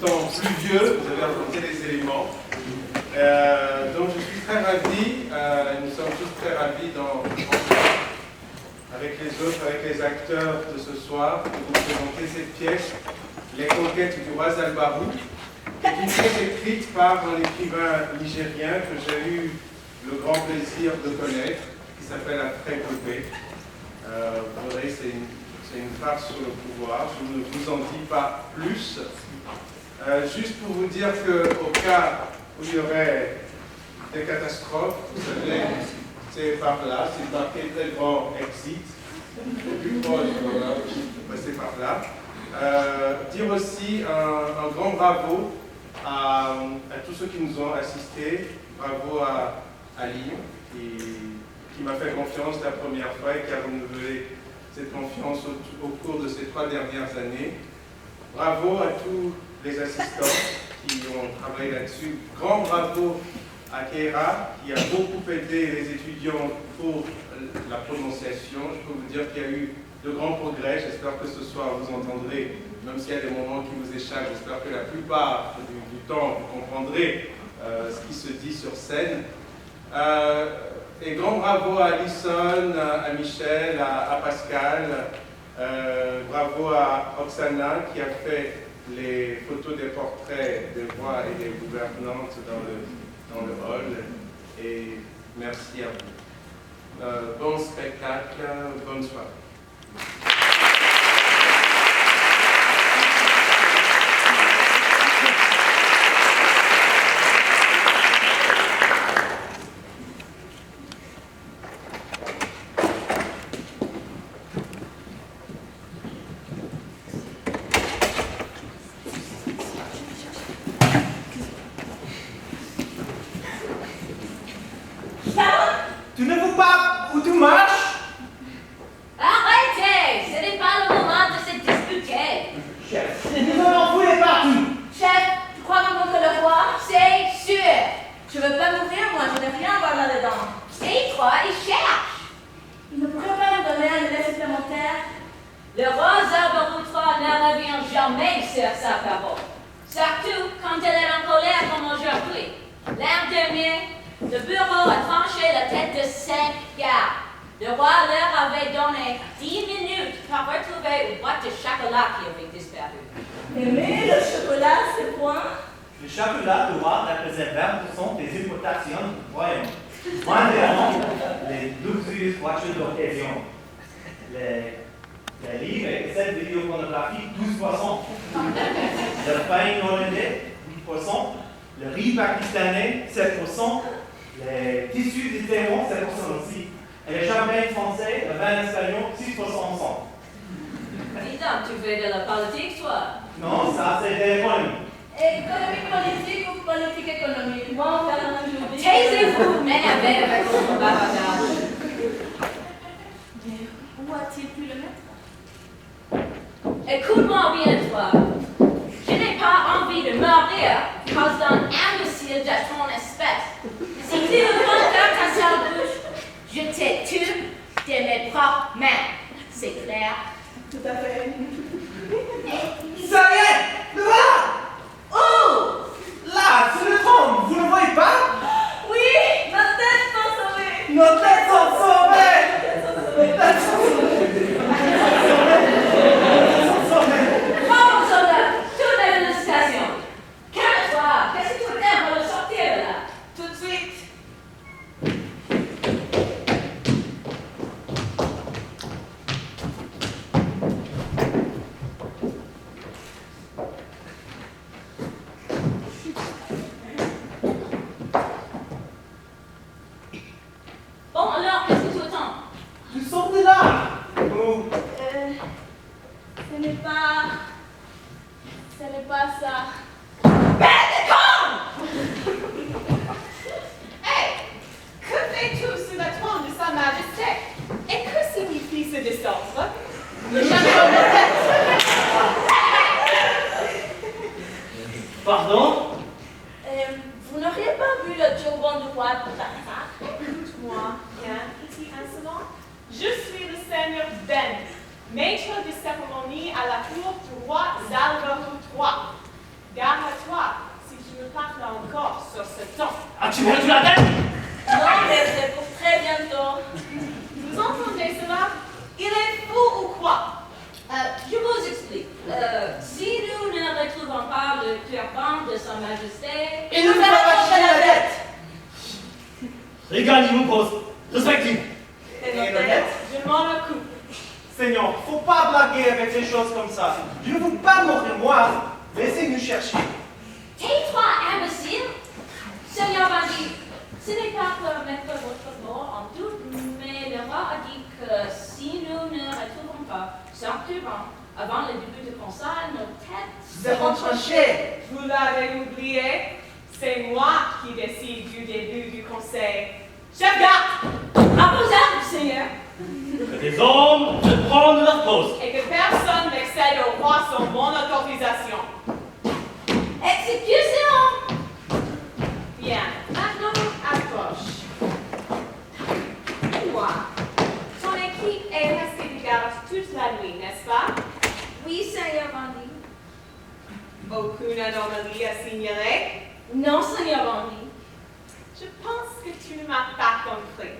Temps pluvieux, vous avez apporté des éléments. Donc je suis très ravi, nous sommes tous très ravis avec les autres, avec les acteurs de ce soir, de vous présenter cette pièce, Les Conquêtes du roi Zalbarou, qui est une pièce écrite par un écrivain nigérien que j'ai eu le grand plaisir de connaître, qui s'appelle Après Kobe. Vous verrez, c'est une farce sur le pouvoir, je ne vous en dis pas plus. Juste pour vous dire qu'au cas où il y aurait des catastrophes, vous savez, c'est par là, c'est marqué très grand exit, plus proche, voilà, passer par là. Dire aussi un grand bravo à tous ceux qui nous ont assistés, bravo à Ali, qui m'a fait confiance la première fois et qui a renouvelé cette confiance au cours de ces 3 dernières années. Bravo à tous les assistants qui ont travaillé là-dessus. Grand bravo à Keira qui a beaucoup aidé les étudiants pour la prononciation. Je peux vous dire qu'il y a eu de grands progrès. J'espère que ce soir vous entendrez, même s'il y a des moments qui vous échappent, j'espère que la plupart du temps vous comprendrez ce qui se dit sur scène. Et grand bravo à Alison, à Michel, à Pascal, bravo à Oksana qui a fait les photos des portraits des rois et des gouvernantes dans le hall. Et merci à vous. Bon spectacle, bonne soirée. Tu ne vois pas où tu marches? Arrêtez! Ce n'est pas le moment de se disputer. Chef, nous en enfouis partout. Chef, tu crois vraiment que le roi? C'est sûr. Je veux pas mourir, moi, je n'ai rien à voir là-dedans. Et toi, il cherche. Il ne pourrait pas me donner un délai supplémentaire. Le roi Zalbarou III ne revient jamais sur sa parole. Surtout quand elle est en colère comme aujourd'hui. L'an dernier, le bureau a tranché la tête de 5 gardes. Le roi leur avait donné 10 minutes pour retrouver une boîte de chocolat qui avait disparu. Mais le chocolat, c'est point. Le chocolat doit représenter 20% des importations du royaume. Moins les luxueuses voitures d'occasion. Les livres et cette vidéopornographie, 12%. Le pain hollandais, 8%. Le riz pakistanais, 7%. Les tissus du terreau, 7% aussi. Et le champagne français, le vin espagnol, 6% ensemble. Dis donc, tu fais de la politique, toi? Non, ça c'est des l'économie. Économie politique ou politique économique? Moi, on va la même chose. Taisez-vous, m'énervez avec votre bavardage. Mais où a-t-il pu le mettre? Écoute-moi bien, toi. Je n'ai pas envie de mourir à cause d'un imbécile de ton espèce. Si tu veux faire ta sale bouche, je te tue de mes propres mains. C'est clair? Tout à fait. Ça y est, là! Où? Là, sur le trône, vous ne voyez pas? Oui, nos têtes sont sauvées. Nos têtes sont sauvées! Nos têtes sont sauvées. Bravo, soldat! Toutes les félicitations! Calme-toi! Qu'est-ce que tu veux faire pour le sortir de là? Tout de suite. Bon, alors, qu'est-ce que tu attends? Tu sors de là! Oh, Ce n'est pas... Ce n'est pas ça. Hey, que fais-tu sur le trône de Sa Majesté? Et que signifie ce désordre? Ne jamais dans la tête. pardon? Vous n'auriez pas vu le turban du roi par hasard? Écoute-moi bien, petit insolent. Je suis le seigneur Ben, maître de cérémonie à la cour du roi Zalbarou III. Garde As-tu perdu la tête? Non, mais c'est pour très bientôt. Vous entendez cela? Il est fou ou quoi? Je vous explique. Si nous ne retrouvons pas le turban de Sa Majesté, Et nous verrons arracher la tête. tête. Regagnez vos postes respectifs. Et nos têtes, je m'en occupe. Seigneur, faut pas blaguer avec des choses comme ça. Je ne veux pas mourir moi. Laissez-nous chercher. Tais-toi, imbécile! Seigneur Bandit, ce n'est pas pour mettre votre mort en doute, mais le roi a dit que si nous ne retrouvons pas son turban avant le début du conseil, nos têtes seront tranchées. Vous l'avez oublié? C'est moi qui décide du début du conseil. Chef garde! À vos ordres, Seigneur! Que des hommes de prendre leur poste. Et que personne n'excède au roi sans mon autorisation. Exécution! Bien, maintenant approche. Moi, ton équipe est restée de garde toute la nuit, n'est-ce pas? Oui, Seigneur Bandit. Aucune anomalie à signaler? Non, Seigneur Bandit. Je pense que tu ne m'as pas compris.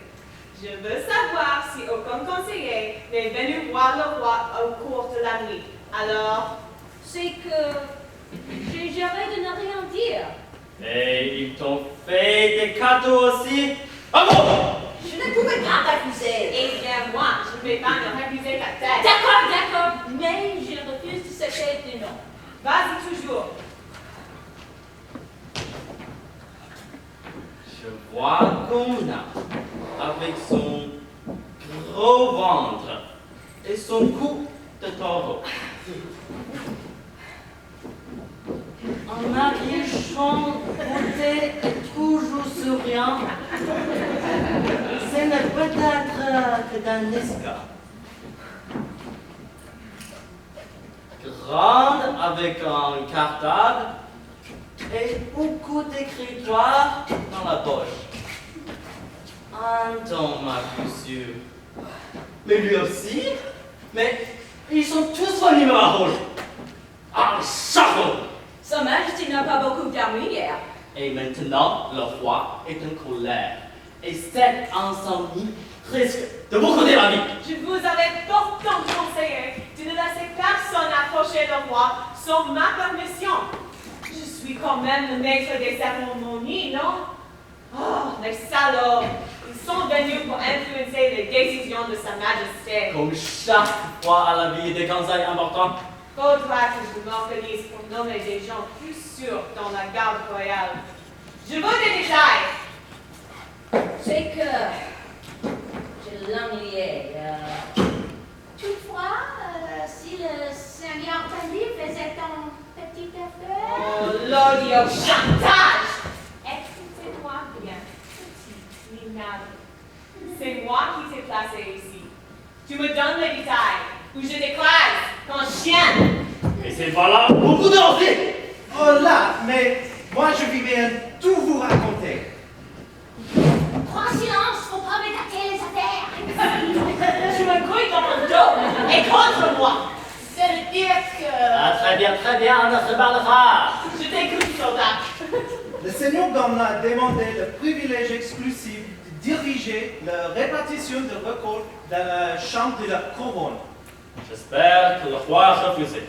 Je veux savoir si aucun conseiller n'est venu voir le roi au cours de la nuit. Alors, C'est que j'ai juré de ne rien dire. Et ils t'ont fait des cadeaux aussi. Bravo! Je ne pouvais pas refuser. eh bien moi, je ne vais pas me refuser ta tête. D'accord, mais je refuse de céder du nom. Vas-y toujours. Je vois Gomna avec son gros ventre et son cou de taureau. Un marichon beauté et toujours souriant. Ce n'est peut-être que d'un esclave. Grande avec un cartable et beaucoup d'écritoire dans la poche. Un ton, ma monsieur. Mais lui aussi? Mais ils sont tous venus à rouge. Un chapeau! Sa Majesté n'a pas beaucoup dormi hier. Et maintenant, le roi est en colère. Et cette insomnie risque de vous coûter la vie. Je vous avais pourtant conseillé de ne laisser personne approcher le roi sans ma permission. Je suis quand même le maître des cérémonies, non? Oh, les salauds! Ils sont venus pour influencer les décisions de Sa Majesté. Comme chaque fois à la vie des conseils importants. Faudra que je m'organise pour nommer des gens plus sûrs dans la garde royale. Je veux des détails. C'est que je l'ennuyais. Toutefois, si le Seigneur Bandit faisait ton petit affaire... Oh, l'odio chantage! Écoutez-moi bien, petit minable. C'est moi qui t'ai placé ici. Tu me donnes les détails, ou je t'écrase comme chien. Et c'est valable pour vous deux aussi. Oh là, mais moi je vais bien tout vous raconter. Prends silence, faut pas m'attaquer les affaires. Tu me grouilles dans mon dos et contre moi. C'est-à-dire que... Ah, très bien, on ne se parlera. Je t'écoute, soldat. Le Seigneur Gomna a demandé le privilège exclusif de diriger la répartition de record dans la chambre de la couronne. J'espère que le roi a refusé.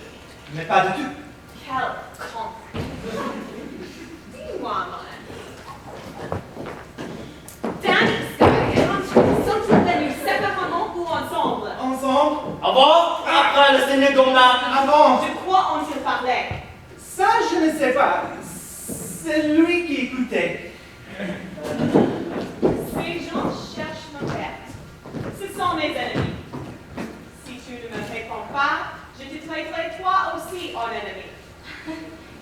Mais pas du tout. Quel con. Dis-moi, man. Danny, Sky, sont-ils venus séparément ou ensemble? Ensemble, Avant, après le Seigneur Gomna. avant. De quoi ont-ils parlé? Ça, je ne sais pas. C'est lui qui écoutait. Ces gens cherchent ma perte. Ce sont mes ennemis. Si tu ne me réponds pas, je te traiterai toi aussi en ennemi.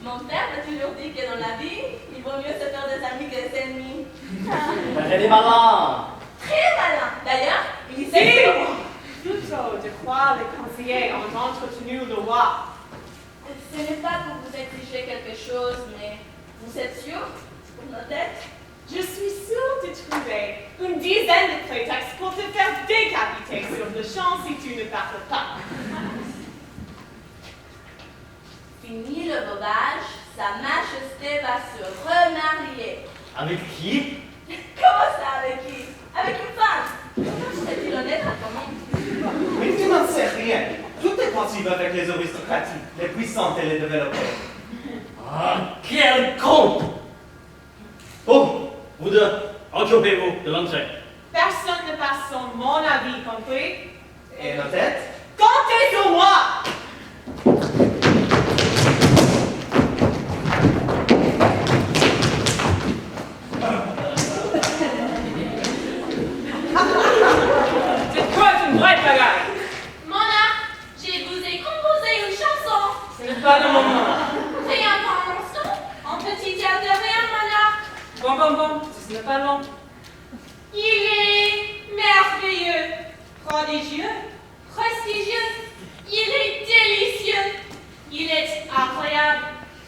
Mon père m'a toujours dit que dans la vie, il vaut mieux se faire des amis que des ennemis. Elle est malin. Très malin. D'ailleurs, il sait Plutôt de croire les conseillers ont entretenu le roi. Ce n'est pas pour vous exiger quelque chose, mais vous êtes sûr pour nos têtes? Je suis sûre de trouver une dizaine de prétextes pour te faire décapiter sur le champ si tu ne parles pas. Fini le bobage, Sa Majesté va se remarier. Avec qui? Comment ça, avec qui? Avec une femme. Comment je serais-il honnête à toi-même? Mais tu n'en sais rien. Tout est possible avec les aristocrates, les puissantes et les développeurs. Ah, quel con! Bon, vous deux, occupez-vous de l'entrée. Personne ne passe sur mon avis, compris? Et nos têtes? Comptez sur moi! C'est quoi une vraie bagarre? Monarque, je vous ai composé une chanson. Ce n'est pas le moment. Rien qu'un instant, un petit air de rien, monarque. Bon, si ce n'est pas long. Il est merveilleux, prodigieux, prestigieux. Il est délicieux. Il est incroyable,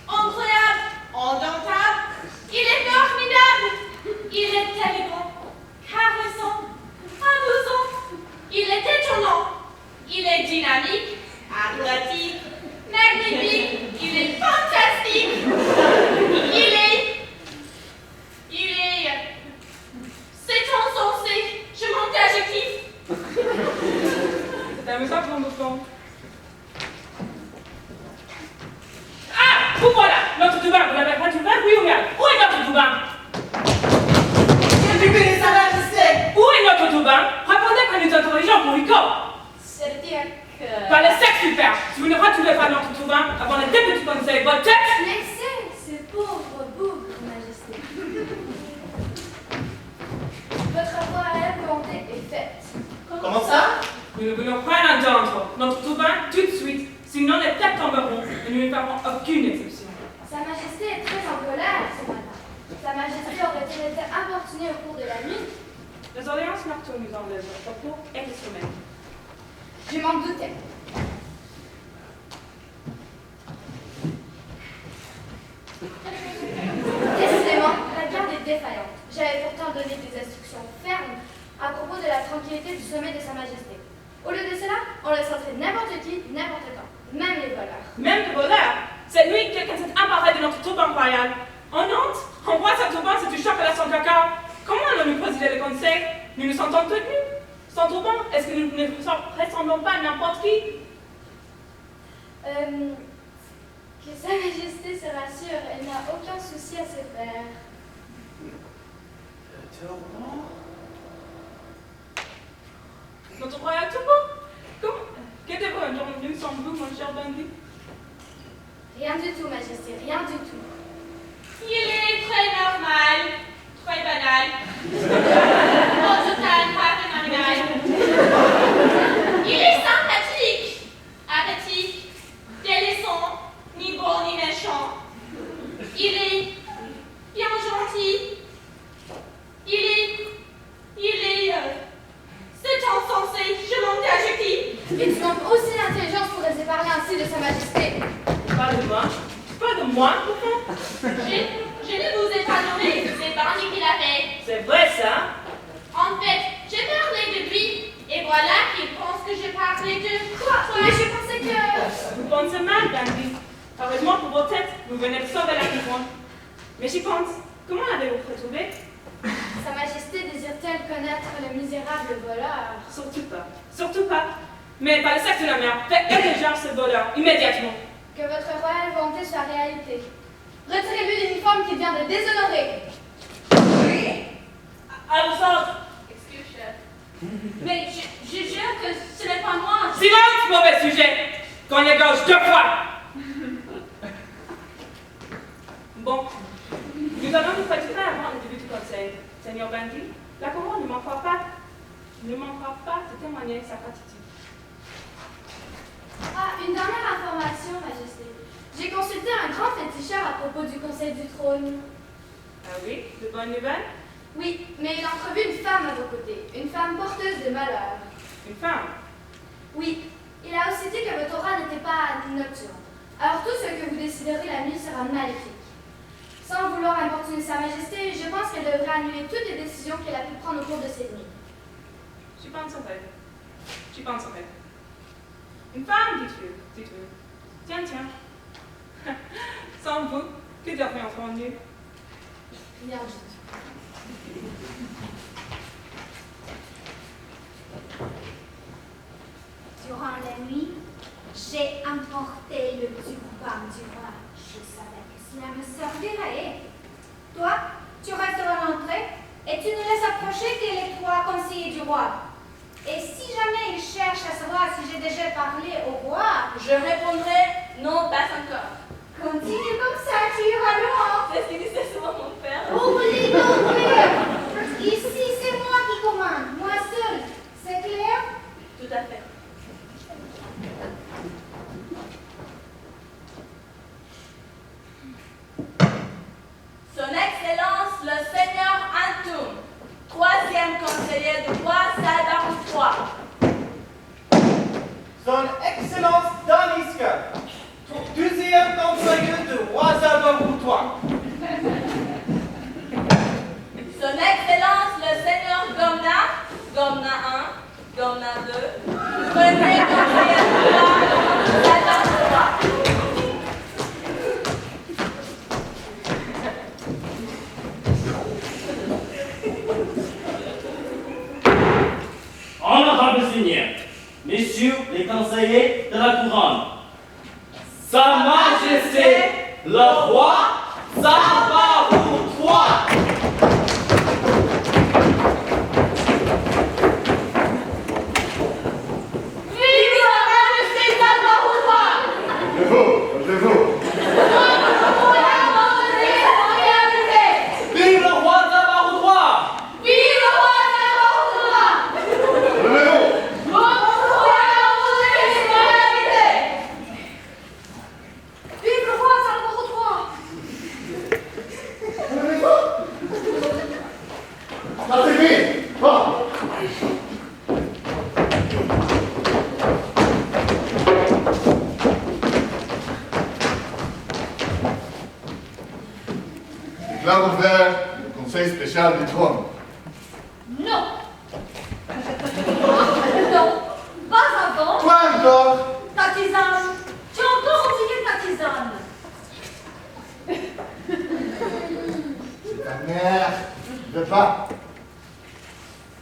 indomptable. Il est formidable. Il est élégant, caressant, amusant. Il est étonnant. Il est dynamique, athlétique, magnifique. Il est fantastique. C'est insensé. Je m'engage, je kiffe. C'est amusant pour nous fond. Ah, vous voilà, notre Touban. Vous n'avez pas Touban, oui ou non? Où est notre Touban? Je vais sa majesté! Où est notre Touban? Répondez quand nous interrogeons pour Rico. C'est-à-dire que... Par le sexe super. Si vous ne retrouvez pas notre Touban avant le début du conseil, votre tête. Laissez ces pauvres bougres, Majesté. Votre royale volonté est faite. Comment ça? Nous ne voulons pas l'entendre. Notre Touban, tout de suite. Sinon, les têtes tomberont et nous ne ferons aucune exception. Sa Majesté est très en colère ce matin. Sa Majesté aurait-elle été importunée au cours de la nuit? Les alliances nocturnes nous enlèvent notre repos et le sommeil. Je m'en doutais. Décidément, la garde est défaillante. J'avais pourtant donné des instructions fermes à propos de la tranquillité du sommet de Sa Majesté. Au lieu de cela, on laisse entrer n'importe qui, n'importe quand, même les voleurs. Même les voleurs. Cette nuit, quelqu'un s'est emparé de notre Touban royal. En honte, on voit sa Touban, c'est du chocolat sans cacao. Comment allons-nous présider le conseil? Nous nous sentons tenus. Sans Touban, est-ce que nous ne ressemblons pas à n'importe qui? Que Sa Majesté se rassure, elle n'a aucun souci à se faire. Notre royal Touban? Comment? Qu'êtes-vous un jour venu sans vous, mon cher bandit? Rien du tout, Majesté, rien du tout. Il est très normal, très banal. En total, pas phénoménal. Il est sympathique, apathique, délaissant, ni bon ni méchant. Il est bien gentil. C'est insensé, je m'engage qui? Es-tu donc aussi l'intelligence pour oser parler ainsi de Sa Majesté? Pas de moi. Pas de moi, pourquoi? Je ne vous ai pas nommé, c'est Barney qui l'a fait. C'est vrai, ça? En fait, j'ai parlé de lui, et voilà qu'il pense que j'ai parlé de Quoi? Mais je pensais que... Vous pensez mal, bandit. Heureusement pour vos têtes, vous venez de sauver la prison. Mais j'y pense. Comment l'avez-vous retrouvé? Sa Majesté désire-t-elle connaître le misérable voleur? Surtout pas. Surtout pas. Mais par le sexe de la mère, faites éléger ce voleur, immédiatement. Que votre royale volonté soit réalité. Retirez-lui l'uniforme qui vient de déshonorer. À vos ordres. Excuse, chef. Mais je jure que ce n'est pas moi. Silence, mauvais sujet. Qu'on les gauche 2 fois. Bon. Nous allons nous préparer avant le début du conseil. Seigneur Bandit, la couronne ne manquera pas de témoigner sa gratitude. Ah, une dernière information, Majesté. J'ai consulté un grand féticheur à propos du Conseil du Trône. Ah oui, de bonnes nouvelles? Oui, mais il a entrevu une femme à vos côtés, une femme porteuse de malheur. Une femme? Oui, il a aussi dit que votre aura n'était pas nocturne. Alors tout ce que vous déciderez la nuit sera maléfique. Sans vouloir importuner Sa Majesté, je pense qu'elle devrait annuler toutes les décisions qu'elle a pu prendre au cours de cette nuit. J'y pense en fait. Une femme, dites-vous. Tiens. Sans vous, que devrions-nous? Rien du tout. Durant la nuit, j'ai emporté le turban du roi. Je savais que cela me servirait. Toi, tu resteras à l'entrée et tu ne laisses approcher que les trois conseillers du roi. Et si jamais il cherche à savoir si j'ai déjà parlé au roi, Je répondrai non, pas encore. continue comme ça, tu iras loin. C'est ce qu'il disait souvent mon père. Oublie ton père. Ici, c'est moi qui commande, moi seul. C'est clair? Tout à fait. Son Excellence le Seigneur Antoum, troisième conseiller du roi Salbarout III. Son Excellence Daniska, deuxième conseiller du roi Salbarout III. Son Excellence le Seigneur Gomna, Gomna 1, Gomna 2, premier conseiller du roi Salbarout III. Honorable Seigneur, messieurs les conseillers de la couronne, Sa Majesté le roi Salbarout III. Vive la Majesté Salbarout III! Levez-vous! Vive le roi Salbarout III. Vive le roi Salbarout III! Levez-vous! Vive le roi Salbarout III! Ça suffit! Bon! Déclare ouvert le conseil spécial du trône. Non. Non, pas avant. Quoi encore? Ta tisane. Tu as encore oublié ta tisane. C'est ta mère. Je ne veux pas.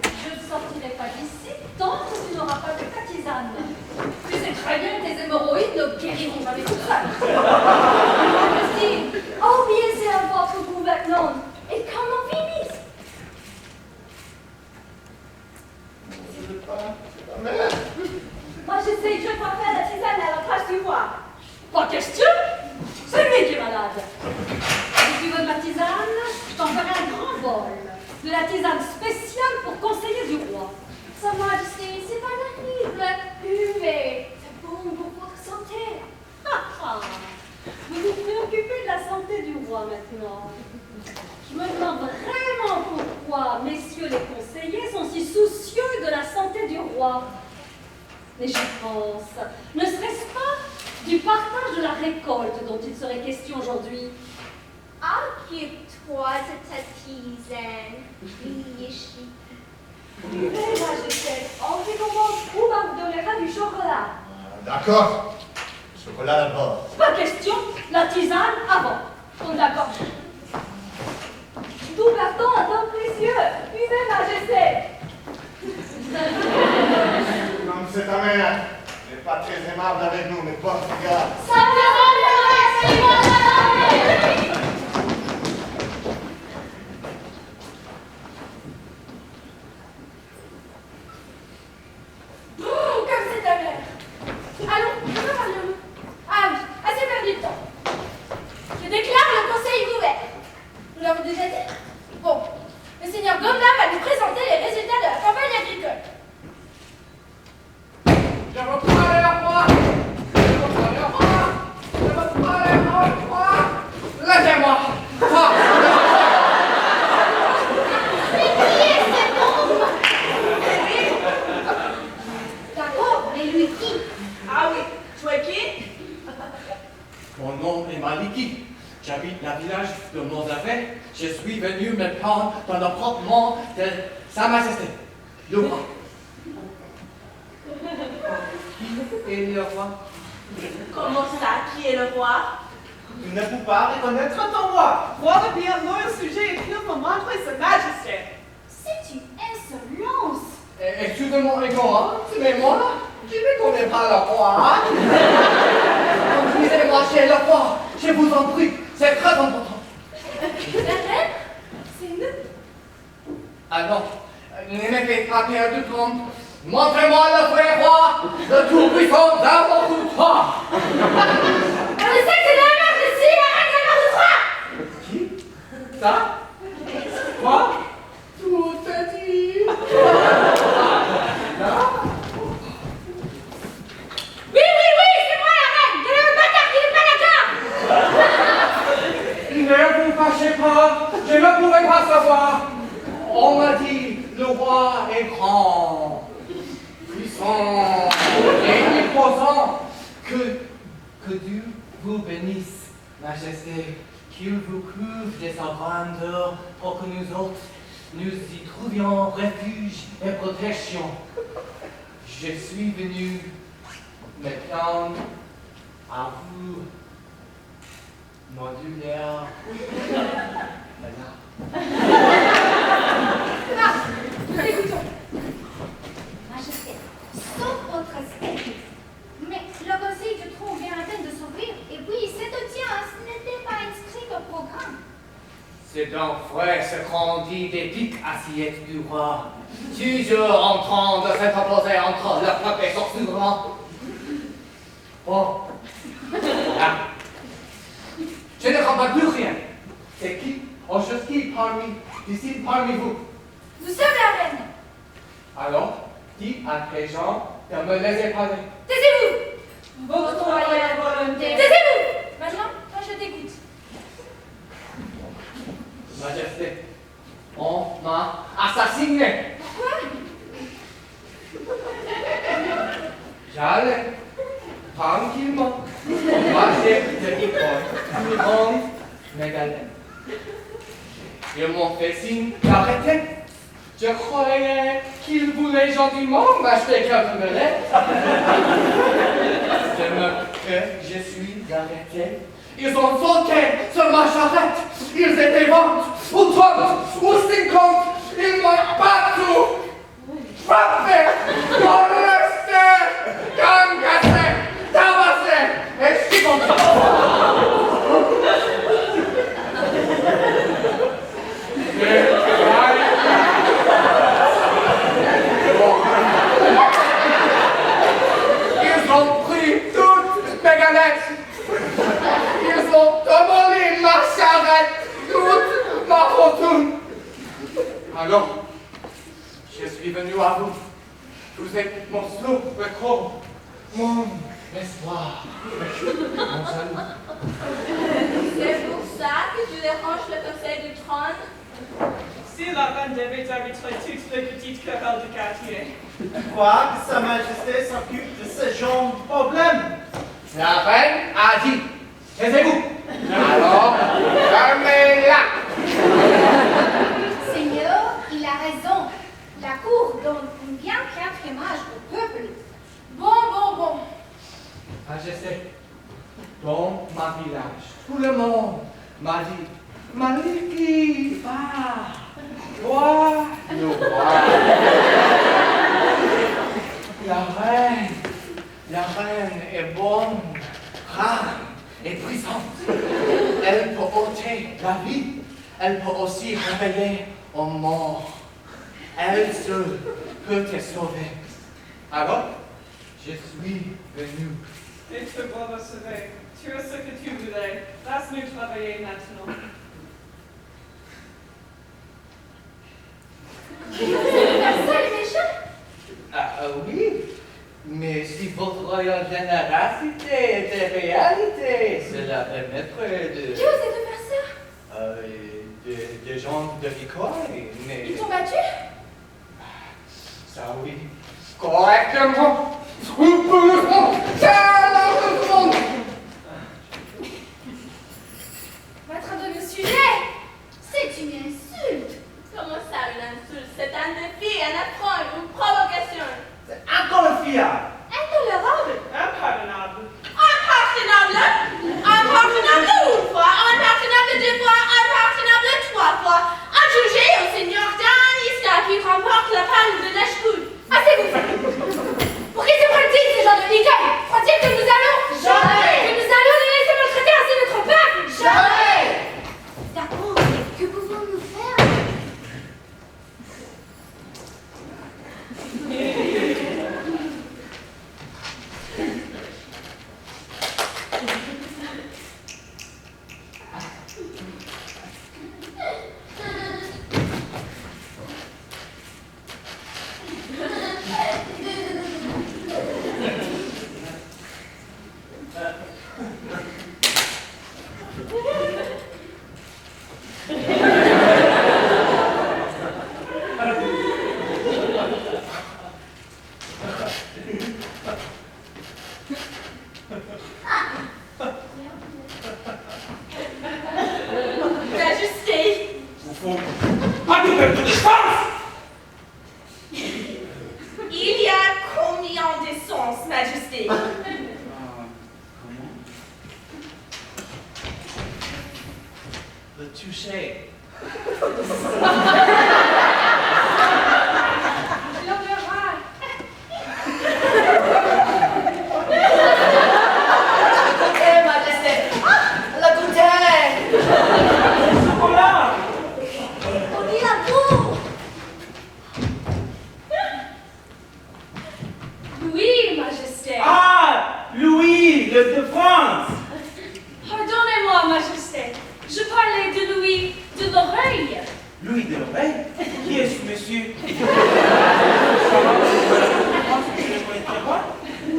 Je ne sortirai pas d'ici tant que tu n'auras pas bu ta tisane. Tu sais très bien que tes hémorroïdes ne guériront jamais tout seuls. Christine, obéissez à votre gouvernante et qu'on en finisse. Je ne veux pas. C'est ta mère. Moi, j'essaye, je préfère la tisane à la place du roi. Pas question. C'est lui qui est malade. Si tu veux de la tisane, je t'en ferai un grand bol. De la tisane spéciale pour conseiller du roi. Sa Majesté, c'est pas terrible. Buvez. C'est bon pour votre santé. Vous vous préoccupez de la santé du roi maintenant. Je me demande vraiment pourquoi messieurs les conseillers sont si soucieux de la santé du roi. Mais j'y pense. Ne serait-ce pas du partage de la récolte dont il serait question aujourd'hui? Occupe-toi de ta tisane, Yishi. Eh bien, je sais. En fait, on vous donnera du chocolat. D'accord. Chocolat d'abord. Pas question. La tisane avant. On est d'accord. Tout pardon un temps précieux. Buvez, Majesté. Comme c'est ta mère. Elle n'est pas très aimable avec nous, mais porte garde. Ça me c'est moi, comme c'est ta mère. Allons, parlons-nous. Ah oui, assez perdu de temps. Je déclare le conseil ouvert. Nous l'avons déjà dit? Bon, le seigneur Gomna va nous présenter les résultats de la campagne agricole. Je veux parler au roi. Je veux parler au roi. Je veux parler au roi. Laissez-moi. D'accord, mais lui qui? Ah oui, tu es qui? Mon nom est Maliki. J'habite le village de Mozafet. Je suis venu me prendre dans le proprement de Sa Majesté, le roi. Qui est le roi? Comment ça, qui est le roi? Tu ne peux pas reconnaître ton roi. Voilà bien le sujet est tellement très excusez-moi ignorance, mais moi, je ne connais pas le roi. Conduisez-moi chez le roi, je vous en prie, c'est très important. La reine, c'est nous. Ah non, ne me faites pas perdre du temps. Montrez-moi le vrai roi, le tout-puissant d'abord de toi. On le sait que c'est la mère de si, la reine d'abord de toi. Qui? Ça? Quoi? Tout est dit. Là? Oui, c'est moi la reine. Quel est le bâtard qui n'est pas d'accord? Ne vous fâchez pas, je ne pouvais pas savoir. On m'a dit, le roi est grand, puissant et imposant. Que Dieu vous bénisse, Majesté, qu'il vous couvre de sa grandeur pour que nous autres, nous y trouvions refuge et protection. Je suis venu me plaindre à vous, modulaire. Nous écoutons. Majesté, sauf votre respect. Mais le conseil du trône vient à peine de s'ouvrir, et puis cette audience n'était pas inscrite au programme. C'est donc vrai ce qu'on dit des piques assiettes du roi, toujours en train de s'interposer entre le peuple et son souverain. Bon. Ah. Je ne comprends plus rien. C'est qui, ou chose qui parmi vous? Nous sommes la reine. Alors, dis à tes gens de me laisser parler. Taisez-vous. Votre royale volonté. Taisez-vous. Maintenant, moi je t'écoute. Majesté, on m'a assassiné. Pourquoi? J'allais tranquillement marcher de l'école, prendre mes galettes. Ils m'ont fait signe d'arrêter. Je croyais qu'ils voulaient gentiment m'acheter quelques galettes. Je suis arrêté. Ils ont sauté sur ma charrette. Ils étaient 20, ou 30, ou 50. Ils m'ont partout frappé, molesté, gangassé, tabassé, et je suis content. Ils ont pris toutes mes galettes. Ils ont demolé ma charrette, toute ma fortune. Alors, je suis venu à vous. Vous êtes mon seul recours, mon espoir, mon salut. C'est pour ça que tu déranges le conseil du trône? Si la reine devait arbitrer toutes les petites querelles du quartier. Quoi que Sa Majesté s'occupe de ce genre de problème? La reine a dit, taisez-vous. Alors, fermez-la. Seigneur, il a raison. La cour donne une bien piètre image au peuple. Bon. Majesté, dans ma village, tout le monde m'a dit, Maliki, va, vois le roi. La reine est bonne, rare et puissante. Elle peut ôter la vie, elle peut aussi révéler aux morts. Elle seule peut te sauver. Alors, je suis venu. Et te voilà sauvé. Tu as ce que tu voulais. Laisse-nous travailler maintenant. Personne est méchant. Oui, mais si votre royale générosité était réalité, cela permettrait de... Qui osait de faire ça? Des gens de l'école, mais... Ils t'ont battu? Ça oui, correctement, scrupuleusement, sérieusement. Votre de le sujet, c'est une insulte. Comment ça, une insulte? C'est un défi, un affront, une provocation. C'est inconfiable. Intolérable. Impardonnable. Impardonnable! Impardonnable une fois, impardonnable deux fois, impardonnable trois fois. Adjugé au seigneur Dan Iska qui remporte la palme de l'Ashkoud. Assez-vous. fond, pas de perte de chance. Il y a combien d'essence, Majesté? Comment? Le toucher. Eh, Majesté! Ah, la bouteille! Voilà. On dit la boue! Oui, Majesté. Ah, Louis, le de France. Pardonnez-moi, Majesté. Je parlais de Louis de l'oreille. Louis de l'oreille? Qui est ce monsieur? Je le connais très bien.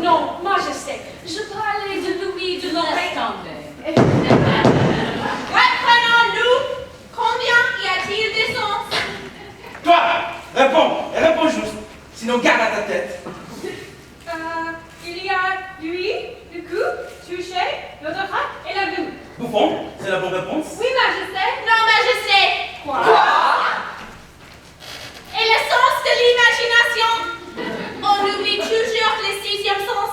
Non, Majesté. Je parlais de Louis de l'oreille. Reprenons-nous! Combien y a-t-il d'essence? Toi, réponds juste. Sinon, garde à ta tête. Il y a lui, le cou, touché, l'odorat et la boue. Bouffon, c'est la bonne réponse. Oui, Majesté. Non, Majesté! Quoi? Et le sens de l'imagination? On oublie toujours le sixième sens.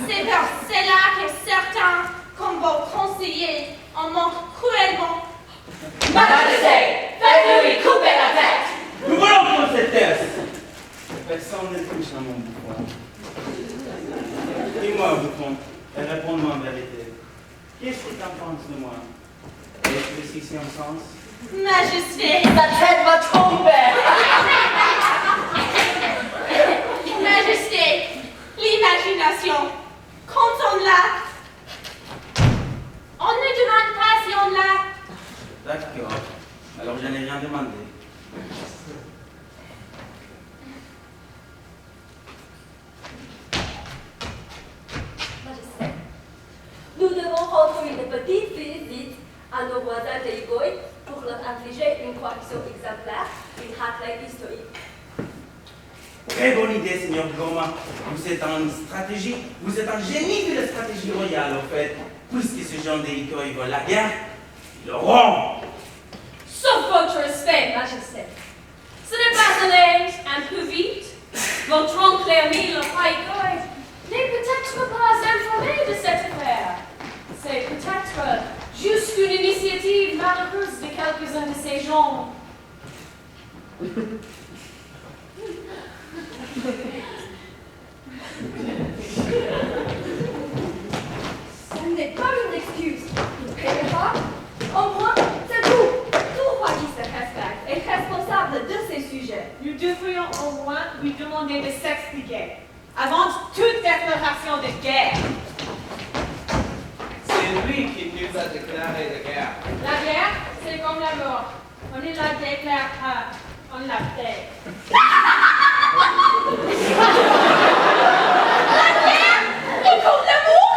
C'est pour cela que certains, comme vos conseillers, en manquent cruellement. Majesté, faites-lui couper la tête. Nous voulons prendre cette thèse. Personne ne touche à mon bouffon. Dis-moi, bouffon, et réponds-moi en vérité. Qu'est-ce que tu en penses de moi? Est-ce le sixième sens? Majesté! Ta tête va tomber. Majesté! L'imagination! Quand on l'a, on ne demande pas si on l'a. D'accord. Alors je n'ai rien demandé. Majesté, nous devons rendre une petite visite à nos voisins des Goy pour leur infliger une correction exemplaire, une raclée historique. Très bonne idée, Seigneur Goma. Vous êtes en stratégie, vous êtes un génie de la stratégie royale, en fait. Puisque ce genre d'écoles veulent la guerre, ils l'auront. Sauf votre respect, Majesté. Ce n'est pas aller un peu vite. Votre oncle Hermie, le roi Goy, n'est peut-être pas informé de cette affaire. C'est peut-être juste une initiative malheureuse de quelques-uns de ces gens. Ce n'est pas une excuse. Vous ne croyez pas? Au moins, c'est tout. Tout roi qui se respecte est responsable de ses sujets. Nous devrions au moins lui demander de s'expliquer avant toute déclaration de guerre. C'est lui qui nous a déclaré la guerre. La guerre, c'est comme la mort. On ne la déclare pas, on la fait. La guerre est comme l'amour!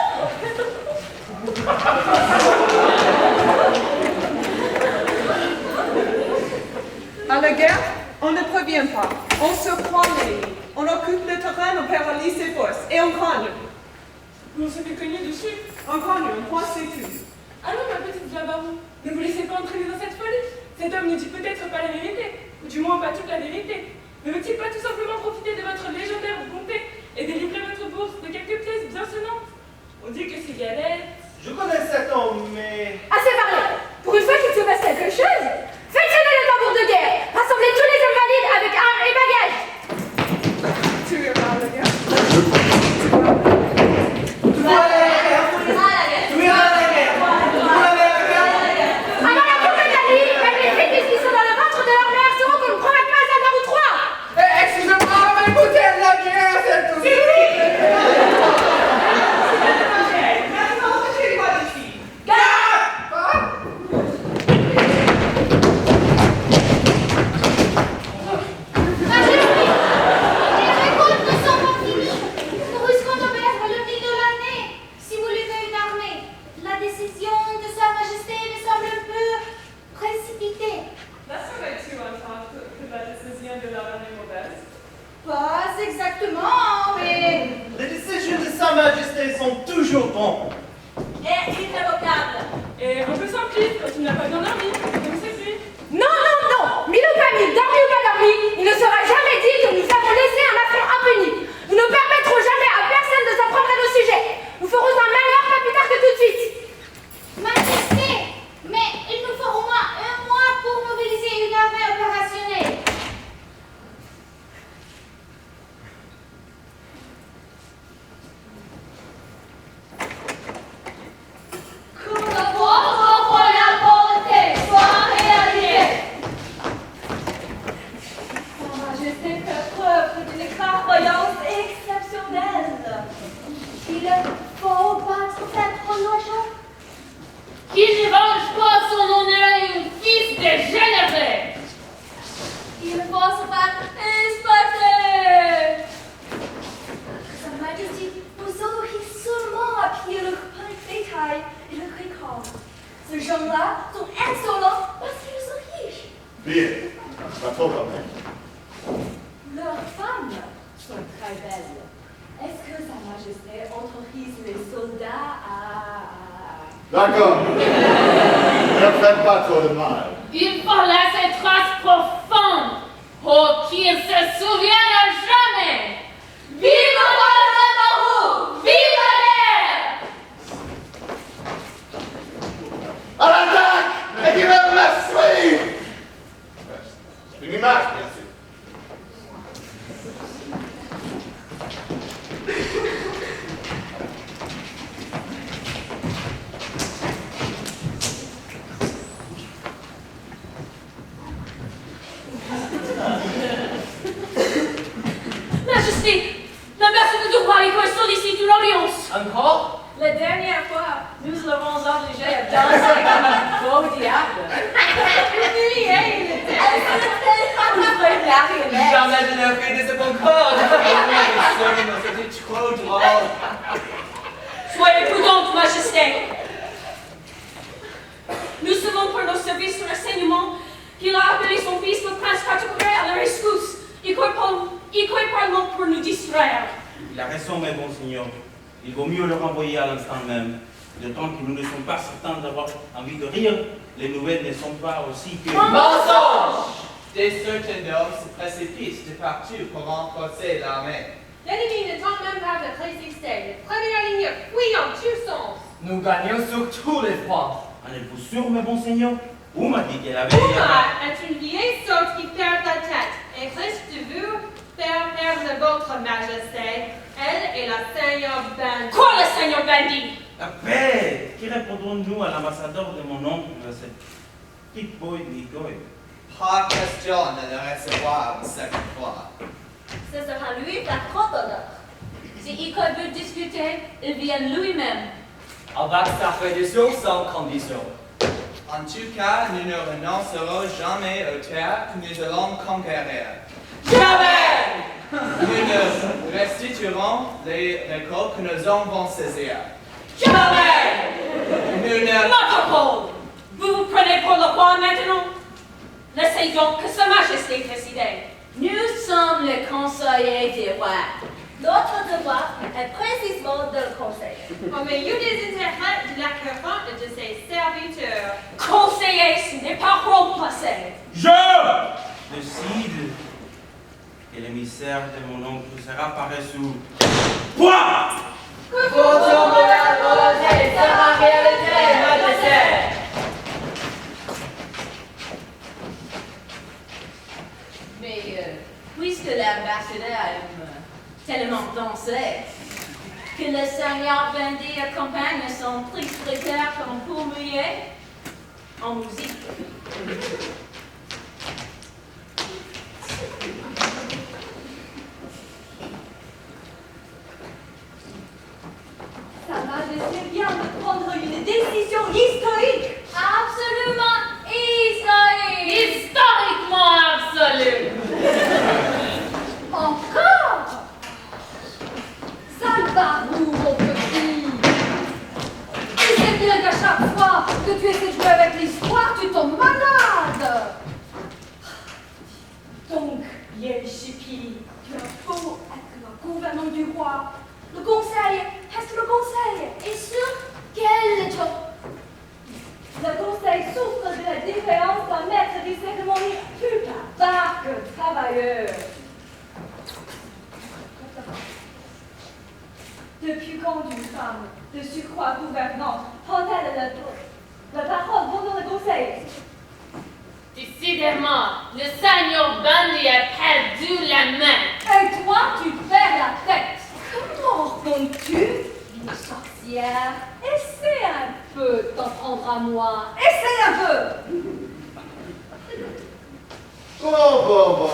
À la guerre, on ne prévient pas. On surprend l'ennemi. On occupe le terrain, on paralyse ses forces. Et on gagne. On se fait cogner dessus. On gagne, on point c'est tout. Allons, ma petite Blabarou, ne vous laissez pas entraîner dans cette folie. Cet homme ne dit peut-être pas la vérité, ou du moins pas toute la vérité. Ne veut-il pas tout simplement profiter de votre légendaire bonté et délivrer votre bourse de quelques pièces bien sonnantes? On dit que ces galettes... Je connais cet homme, mais... Assez parlé. Pour une fois qu'il se passe quelque chose, faites sonner le tambour de guerre. Rassemblez tous les invalides avec armes et bagages. Tu es mal, le gars. Avant la coupe d'Italie, même les fils qui sont dans le ventre de leur mère sauront qu'on ne provoque pas un ou trois. Excusez-moi, mais écoutez, la guerre, c'est tout. Maintenant, je suis pas de fille. Pas Bien, pas trop quand même. Leurs femmes sont très belles. Est-ce que Sa Majesté autorise les soldats à... D'accord. Ne faites pas trop de mal. Il faut laisser trace profonde pour qu'ils se souviennent jamais. Vive le roi de Baru! Vive l'air! À l'attaque! Et qui va me suivre! Une image, bien sûr. Majesté, l'ambassadeur du roi Igor sollicite une audience. Encore? La dernière fois, nous l'avons obligé à danser comme un beau diable. Humilié, il était. Jamais je n'ai fait de ce concord. C'était trop drôle. Soyez prudente, Majesté. Nous savons par nos services de renseignement qu'il a appelé son fils, le prince Katakouré, à la rescousse. Il croit probablement pour nous distraire. Il a raison, mes bons seigneurs. Il vaut mieux le renvoyer à l'instant même. D'autant que nous ne sommes pas certains d'avoir envie de rire. Les nouvelles ne sont pas aussi que... Mensonge! Des centaines d'hommes se précipitent de partout pour renforcer l'armée. L'ennemi ne tente même pas de résister. La première ligne fuit en tous sens. Nous gagnons sur tous les fronts. En êtes-vous sûr, mes bons seigneurs? Où m'a dit qu'elle avait... Oumar est une vieille sorte qui perd la tête et risque de vous faire perdre votre majesté. Elle est la seigneur Bandit. Quoi, le seigneur Bandit? La paix! Qui répondrons-nous à l'ambassadeur de mon oncle, cette petite boy Nicoy? Pas question de le recevoir une seconde fois. Ce sera lui la trop d'honneur. Si Igor veut discuter, il vient lui-même. Avec sa reddition sans condition. En tout cas, nous ne renoncerons jamais aux terres que nous allons conquérir. Jamais! Nous ne restituerons les récoltes que nos hommes vont saisir. Jamais! Nous ne... Notre vous vous prenez pour le roi maintenant? Laissez donc que Sa Majesté décide. Nous sommes les conseillers du roi. Notre devoir est précisément de le conseiller. Au milieu des intérêts de la couronne et de ses serviteurs. Conseiller, ce n'est pas remplacé. Je décide que l'émissaire de mon oncle sera paresseux. Quoi? Votre volonté sera réalisée, Majesté! Mais puisque l'ambassadeur aime tellement danser, que le seigneur Bandit accompagne son tristréteur comme pour mouiller en musique. Sa Majesté vient de prendre une décision historique. Absolument historique. Historiquement absolu. Encore? Salvarou, mon petit. Tu sais bien qu'à chaque fois que tu essaies de jouer avec l'histoire, tu tombes malade. Donc, Yelchipi, tu as beau être le gouvernant du roi. Le conseil reste le conseil. Et sur quel ton? Le conseil souffre de la différence d'un maître des cérémonies plus bavard que travailleur. Depuis quand une femme de surcroît gouvernante prend-elle la parole pendant le conseil? Décidément, le seigneur Bandit a perdu la main. Et toi, tu perds la tête. Comment réponds-tu, une sorcière? Essaie un peu de t'en prendre à moi. Essaie un peu. Bon.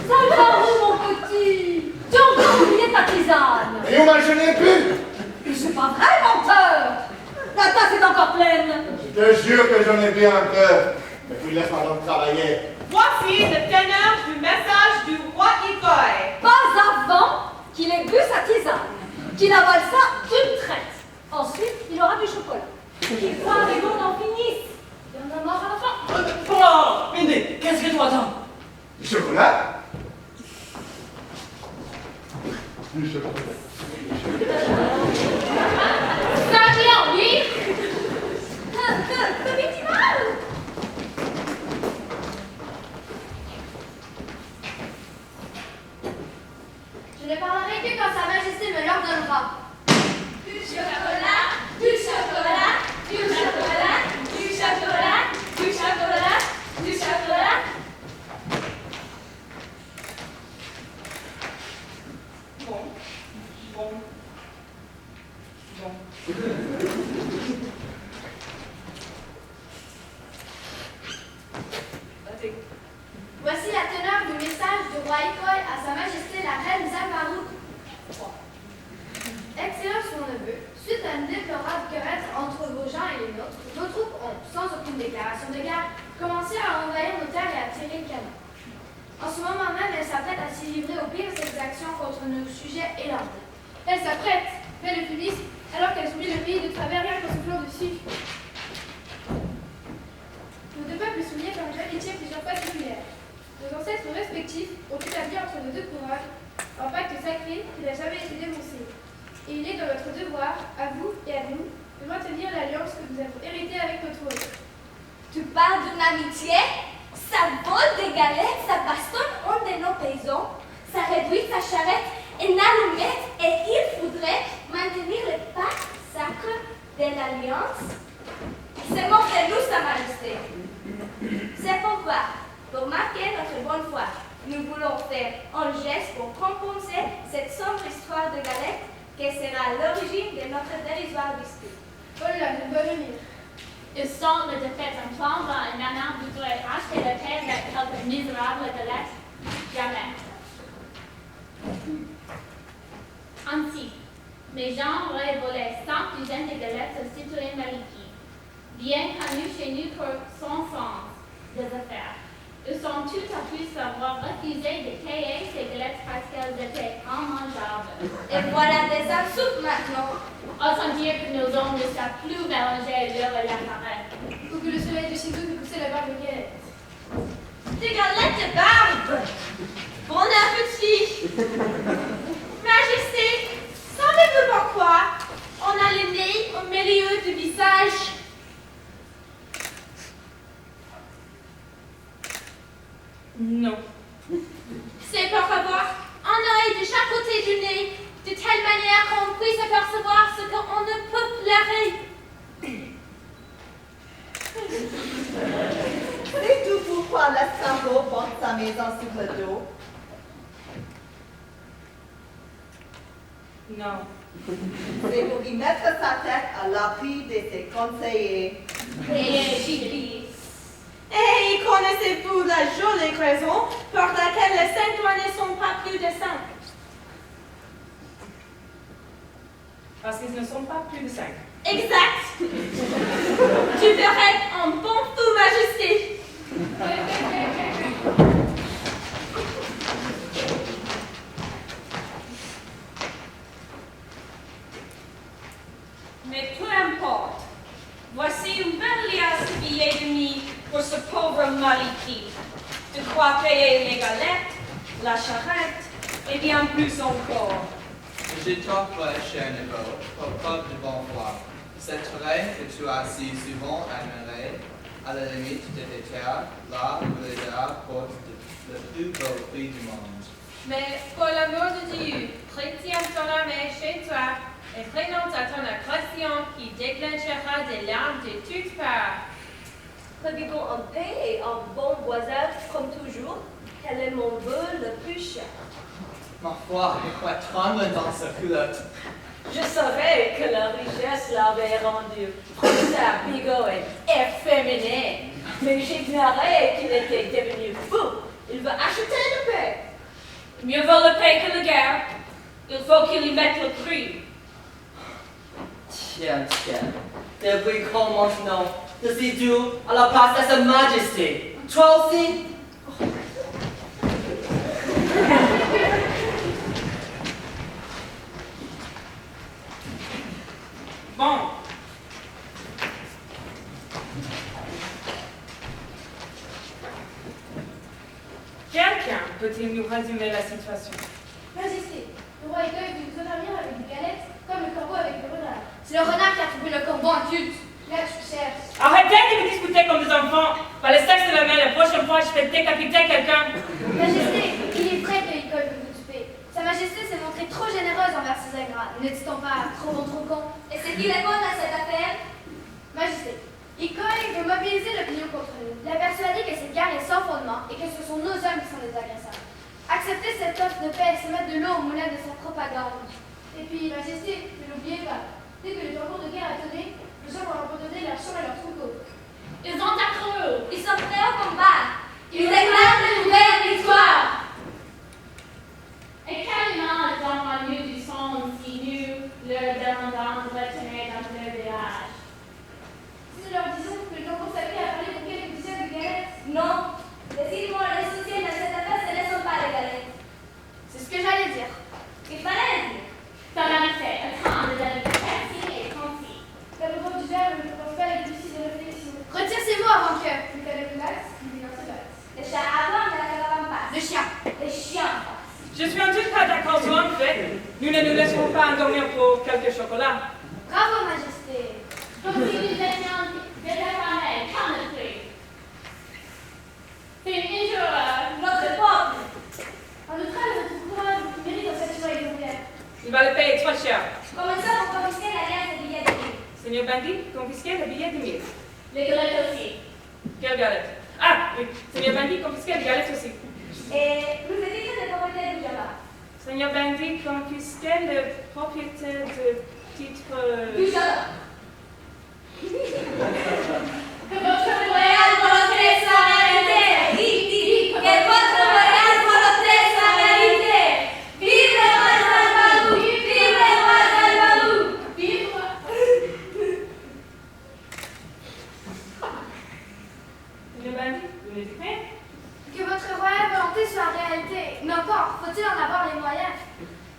Salvarou, mon petit. Tu as encore oublié ta tisane. Et où m'a je n'ai plus? C'est pas vrai, menteur. La tasse est encore pleine. Je te jure que j'en ai bien un peu. Mais puis laisse-moi donc travailler. Voici le teneur du message du roi Igor. Pas avant qu'il ait bu sa tisane, qu'il avale ça d'une traite. Ensuite, il aura du chocolat. Qu'il voit les mots n'en finissent. Il y en a marre à la fin. Prends une donc. Du chocolat? Du chocolat. Ça vient, oui. Que vit-il mal? Je ne parlerai que quand Sa Majesté me l'ordonnera. Du chocolat, du chocolat, du chocolat, du chocolat, du chocolat, du chocolat. Bon. Voici la teneur du message du roi École à Sa Majesté la Reine Zalbarou. Excellence mon neveu, suite à une déplorable querelle entre vos gens et les nôtres, vos troupes ont, sans aucune déclaration de guerre, commencé à envahir nos terres et à tirer le canon. En ce moment même, elles s'apprêtent à s'y livrer aux pires exactions contre nos sujets et leurs biens. Elles s'apprêtent, mais le finissent, alors qu'elles oublient le pays de travers rien qu'en soufflant dessus. Nos deux peuples s'unirent par une amitié plusieurs fois similaire. Nos ancêtres respectifs ont établi entre nos deux couronnes un pacte sacré qui n'a jamais été dénoncé. Et il est dans notre devoir, à vous et à nous, de maintenir l'alliance que nous avons héritée avec notre hôte. Tu parles d'une amitié? Ça vole des galettes, ça bastonne un de nos paysans, ça réduit sa charrette et n'allumette, et il faudrait maintenir le pacte sacré de l'alliance. C'est mort de nous, Sa Majesté. C'est pourquoi, pour marquer notre bonne foi, nous voulons faire un geste pour compenser cette sombre histoire de galettes qui sera l'origine de notre dérisoire dispute. Voilà, je dois venir. Il semble de fait entendre un nanan voudrait acheter la terre de quelques misérables galettes. Jamais. Ainsi, mes gens auraient volé 100 douzaines de galettes au citoyen Maliki, bien connus chez nous pour son sens des affaires. Ils sont tout à fait savoir refuser de payer ces galettes parce qu'elles étaient immangeables. Et voilà des absurdes maintenant. Autant dire que nos hommes ne savent plus mélanger l'heure et la farine. Ou que le soleil de chez nous nous poussait la barbe de galette. Des galettes de barbe! Bon appétit! Majesté, savez-vous pourquoi on a le nez au milieu du visage? Non. C'est pour avoir un œil de chaque côté du nez, de telle manière qu'on puisse apercevoir ce qu'on ne peut flairer. C'est tout pourquoi l'escargot porte sa maison sur le dos. Non. C'est pour y mettre sa tête à l'appui de ses conseillers. Et Gibis. Et connaissez-vous la jolie raison pour laquelle les 5 doigts ne sont pas plus de 5? Parce qu'ils ne sont pas plus de 5. Exact. Tu ferais un bon fou, Majesté. Mais peu importe. Voici une belle liasse de billets de mie pour ce pauvre Maliki. De quoi payer les galettes, la charrette et bien plus encore. Je t'offre, cher neveu, pour preuve de bonne foi, cette terrain que tu as si souvent admiré, à la limite de tes terres, là où les arts portent le plus beau fruit du monde. Mais pour l'amour de Dieu, retiens ton âme chez toi et prenons à ton agression qui déclenchera des larmes de toutes parts. Prodiguons un pain et un bon voisin comme toujours. Quel est mon vœu le plus cher? Ma foi, je crois tremble dans sa culotte. Je savais que la richesse l'avait rendu professeur bigot et efféminé, mais j'ignorais qu'il était devenu fou. Il veut acheter le pain. Mieux vaut le pain que la guerre. Il faut qu'il y mette le prix. Tiens, depuis quand maintenant, je suis dû à la place de Sa Majesté. Toi aussi? Bon. Quelqu'un peut-il nous résumer la situation? Majesté, le roi Écueil veut nous endormir avec des galettes, comme le corbeau avec le renard. C'est le renard qui a trouvé le corbeau en culte. Là, tu cherches. Arrêtez de me discuter comme des enfants. Par le sexe de la main, la prochaine fois, je vais décapiter quelqu'un. Majesté, il est vrai que Écueil veut vous tuer. Sa Majesté s'est montrée trop généreuse envers ses ingrats, n'était-on pas trop bon, trop con? Et c'est qui répond à cette affaire? Majesté, Écueil veut mobiliser l'opinion contre nous, la persuader que cette guerre est sans fondement et que ce sont nos hommes qui sont les agresseurs. Accepter cette offre de paix, c'est mettre de l'eau au moulin de sa propagande. Et puis, Majesté, ne l'oubliez pas, dès que le tambour de guerre a sonné, les gens vont abandonner leurs champs et leurs troupeaux. Ils ont accru. Ils sont prêts au combat. Ils déclarent de nouvelles victoires. Et quellement les enfants nus du son si nus leur demandant de retourner dans leur village? Si nous leur disons que le tambour sacré a parlé de quelques dizaines de galettes. Non. Décidément, les soutiens de cette affaire, ce ne sont pas les galettes. C'est ce que j'allais dire. Il fallait dire. Sa Majesté, attends, les amis précis et concis. La revanche du verbe ne commence pas avec lucide de réflexion. Retire ces mots avant que, plus t'as le max, plus il en se passe. Les chats avant, mais la caravane passe. Le chien. Les chiens passent. Je suis en tout cas d'accord sur un fait. Nous ne nous laisserons pas endormir pour quelques chocolats. Bravo, Majesté. Comme si nous étions déterminés, qu'en est-il? C'est injurieux. Notre peuple. En outre, notre courage mérite un châtiment exemplaire. Il va le payer trop cher. Commençons pour confisquer l'alliance des billets de mille. Seigneur Bandit, confisquez le billet de 1000. Les galettes aussi. Quelle galette? Ah, oui. Seigneur Bandit, confisquez les galettes aussi. Et nous évitons les propriétés du Java. Seigneur Bandit, confisquez le propriétaire de titre... Du Java. Que votre royale volonté soit réalisée. Dis, que votre royale volonté soit réalisée. Vive le roi Zalbalou! Vive le roi Zalbalou! Vive! Seigneur Bandit, vous me dites rien? Que votre royale volonté soit réalité. Mais encore, faut-il en avoir les moyens?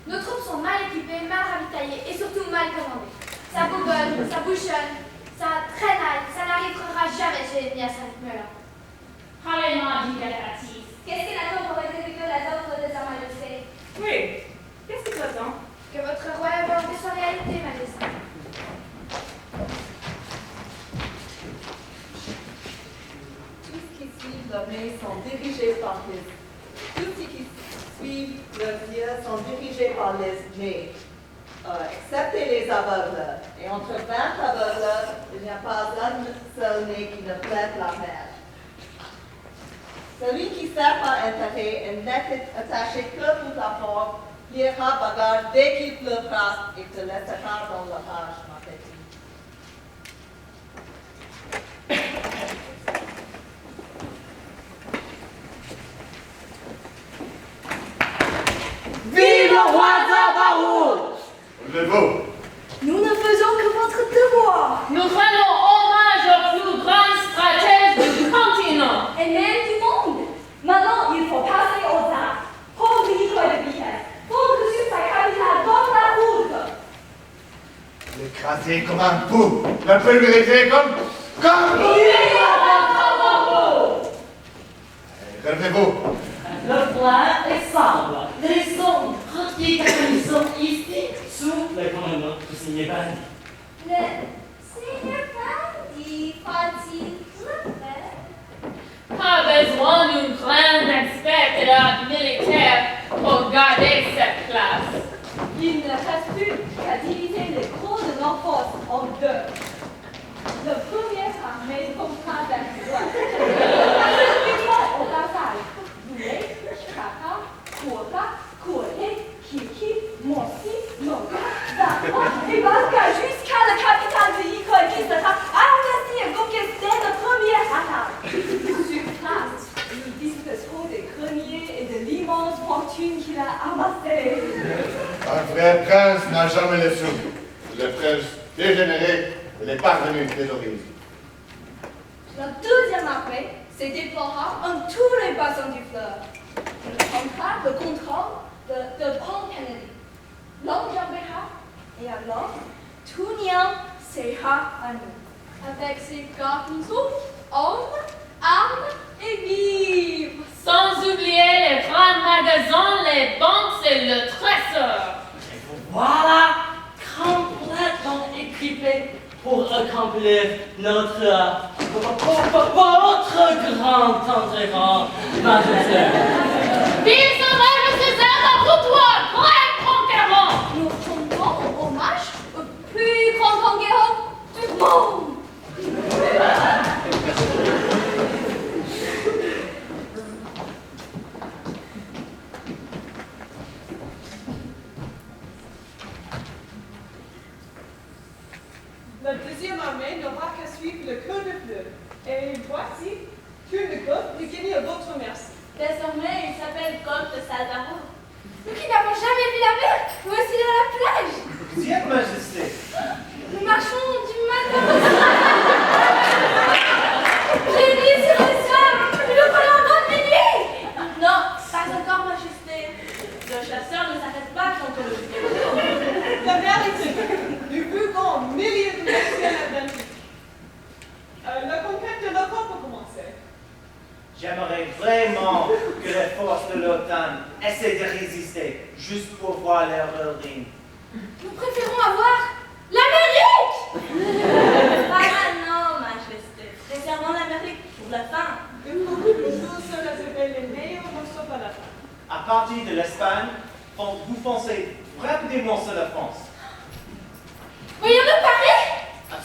Nos troupes sont mal équipées, mal ravitaillées et surtout mal commandées. Ça bougonne, ça bouchonne, ça traînaille, ça n'arrivera jamais chez l'ennemi à ce rythme-là. Parlez-moi d'Hydratis. Qu'est-ce qu'il attend pour exécuter les ordres de sa majesté? Oui. Qu'est-ce que tu attends? Que votre royale volonté soit réalité, Majesté. Tous qui suivent leur main sont dirigés par les... Tous qui suivent leurs yeux sont dirigés par les nez. Excepté les aveugles. Et entre 20 aveugles, il n'y a pas un seul nez qui ne plaide la mer. Celui qui sert par intérêt et n'est attaché que pour ta forme, pliera bagarre dès qu'il pleuvra et te laissera dans l'orage, ma petite. Vive le roi Zalbalou! Levez-vous. Nous ne faisons que votre devoir. Nous rendons hommage au plus grand stratège du continent. Et même du monde. Maintenant, il faut passer aux armes. Prendre l'icône de vitesse. Prendre sur sa capitale dans la route. L'écraser comme un pou. La pulvériser comme... Relevez-vous. Le plan est simple. Les hommes qui sont ici sous le commandement du Seigneur Bandit. Le Seigneur Bandit va-t-il le faire? Pas besoin d'une grande inspecteur militaire pour garder cette place. Il ne reste plus qu'à diviser les gros de nos forces en deux. Le premier armée comprend la droite. Au passage, Doué, Kaka, Koura, Kouré, Kiki, Mossi, Noga, Zapa et Baska jusqu'à la capitale de Yikoi qui sera investie et conquistée de première attaque. Sur place, nous disposerons des greniers et de l'immense fortune qu'il a amassée. Un vrai prince n'a jamais les sous. Le prince dégénéré, il est parvenu thésaurise. La deuxième armée se déploiera en tous les bassins du fleuve. Elle prendra le contrôle de Pont Kennedy. L'homme tombera et alors tout Niam sera à nous. Avec ses garnisons, hommes, armes et vivres. Sans oublier accomplir votre grand entraînement, Majesté. Vive ce rêve, César, pour toi, brave conquérant! Nous rendons hommage au plus grand conquérant du monde! La deuxième armée n'aura qu'à suivre le cours de fleuve. Et voici que le golfe de Guinée à votre merci. Désormais, il s'appelle Golfe de Salvador. Nous qui n'avons jamais vu la mer, nous aussi dans la plage. Vous y êtes, Majesté. Nous marchons du matin au soir. J'ai mis sur le soir, nous prenons bonne minuit. Non, pas encore, Majesté. Le chasseur ne s'arrête pas quand on le fait. La vérité, nous vivons milliers de messieurs atlantiques. La conquête de l'Europe a commencé. J'aimerais vraiment que les forces de l'OTAN essaient de résister, juste pour voir leur ligne. Nous préférons avoir l'Amérique. Pas maintenant, Majesté. Réservons l'Amérique pour la fin. Il faut toujours se réserver les meilleurs morceaux à la fin. À partir de l'Espagne, vous foncez rapidement sur la France. Voyons-nous Paris?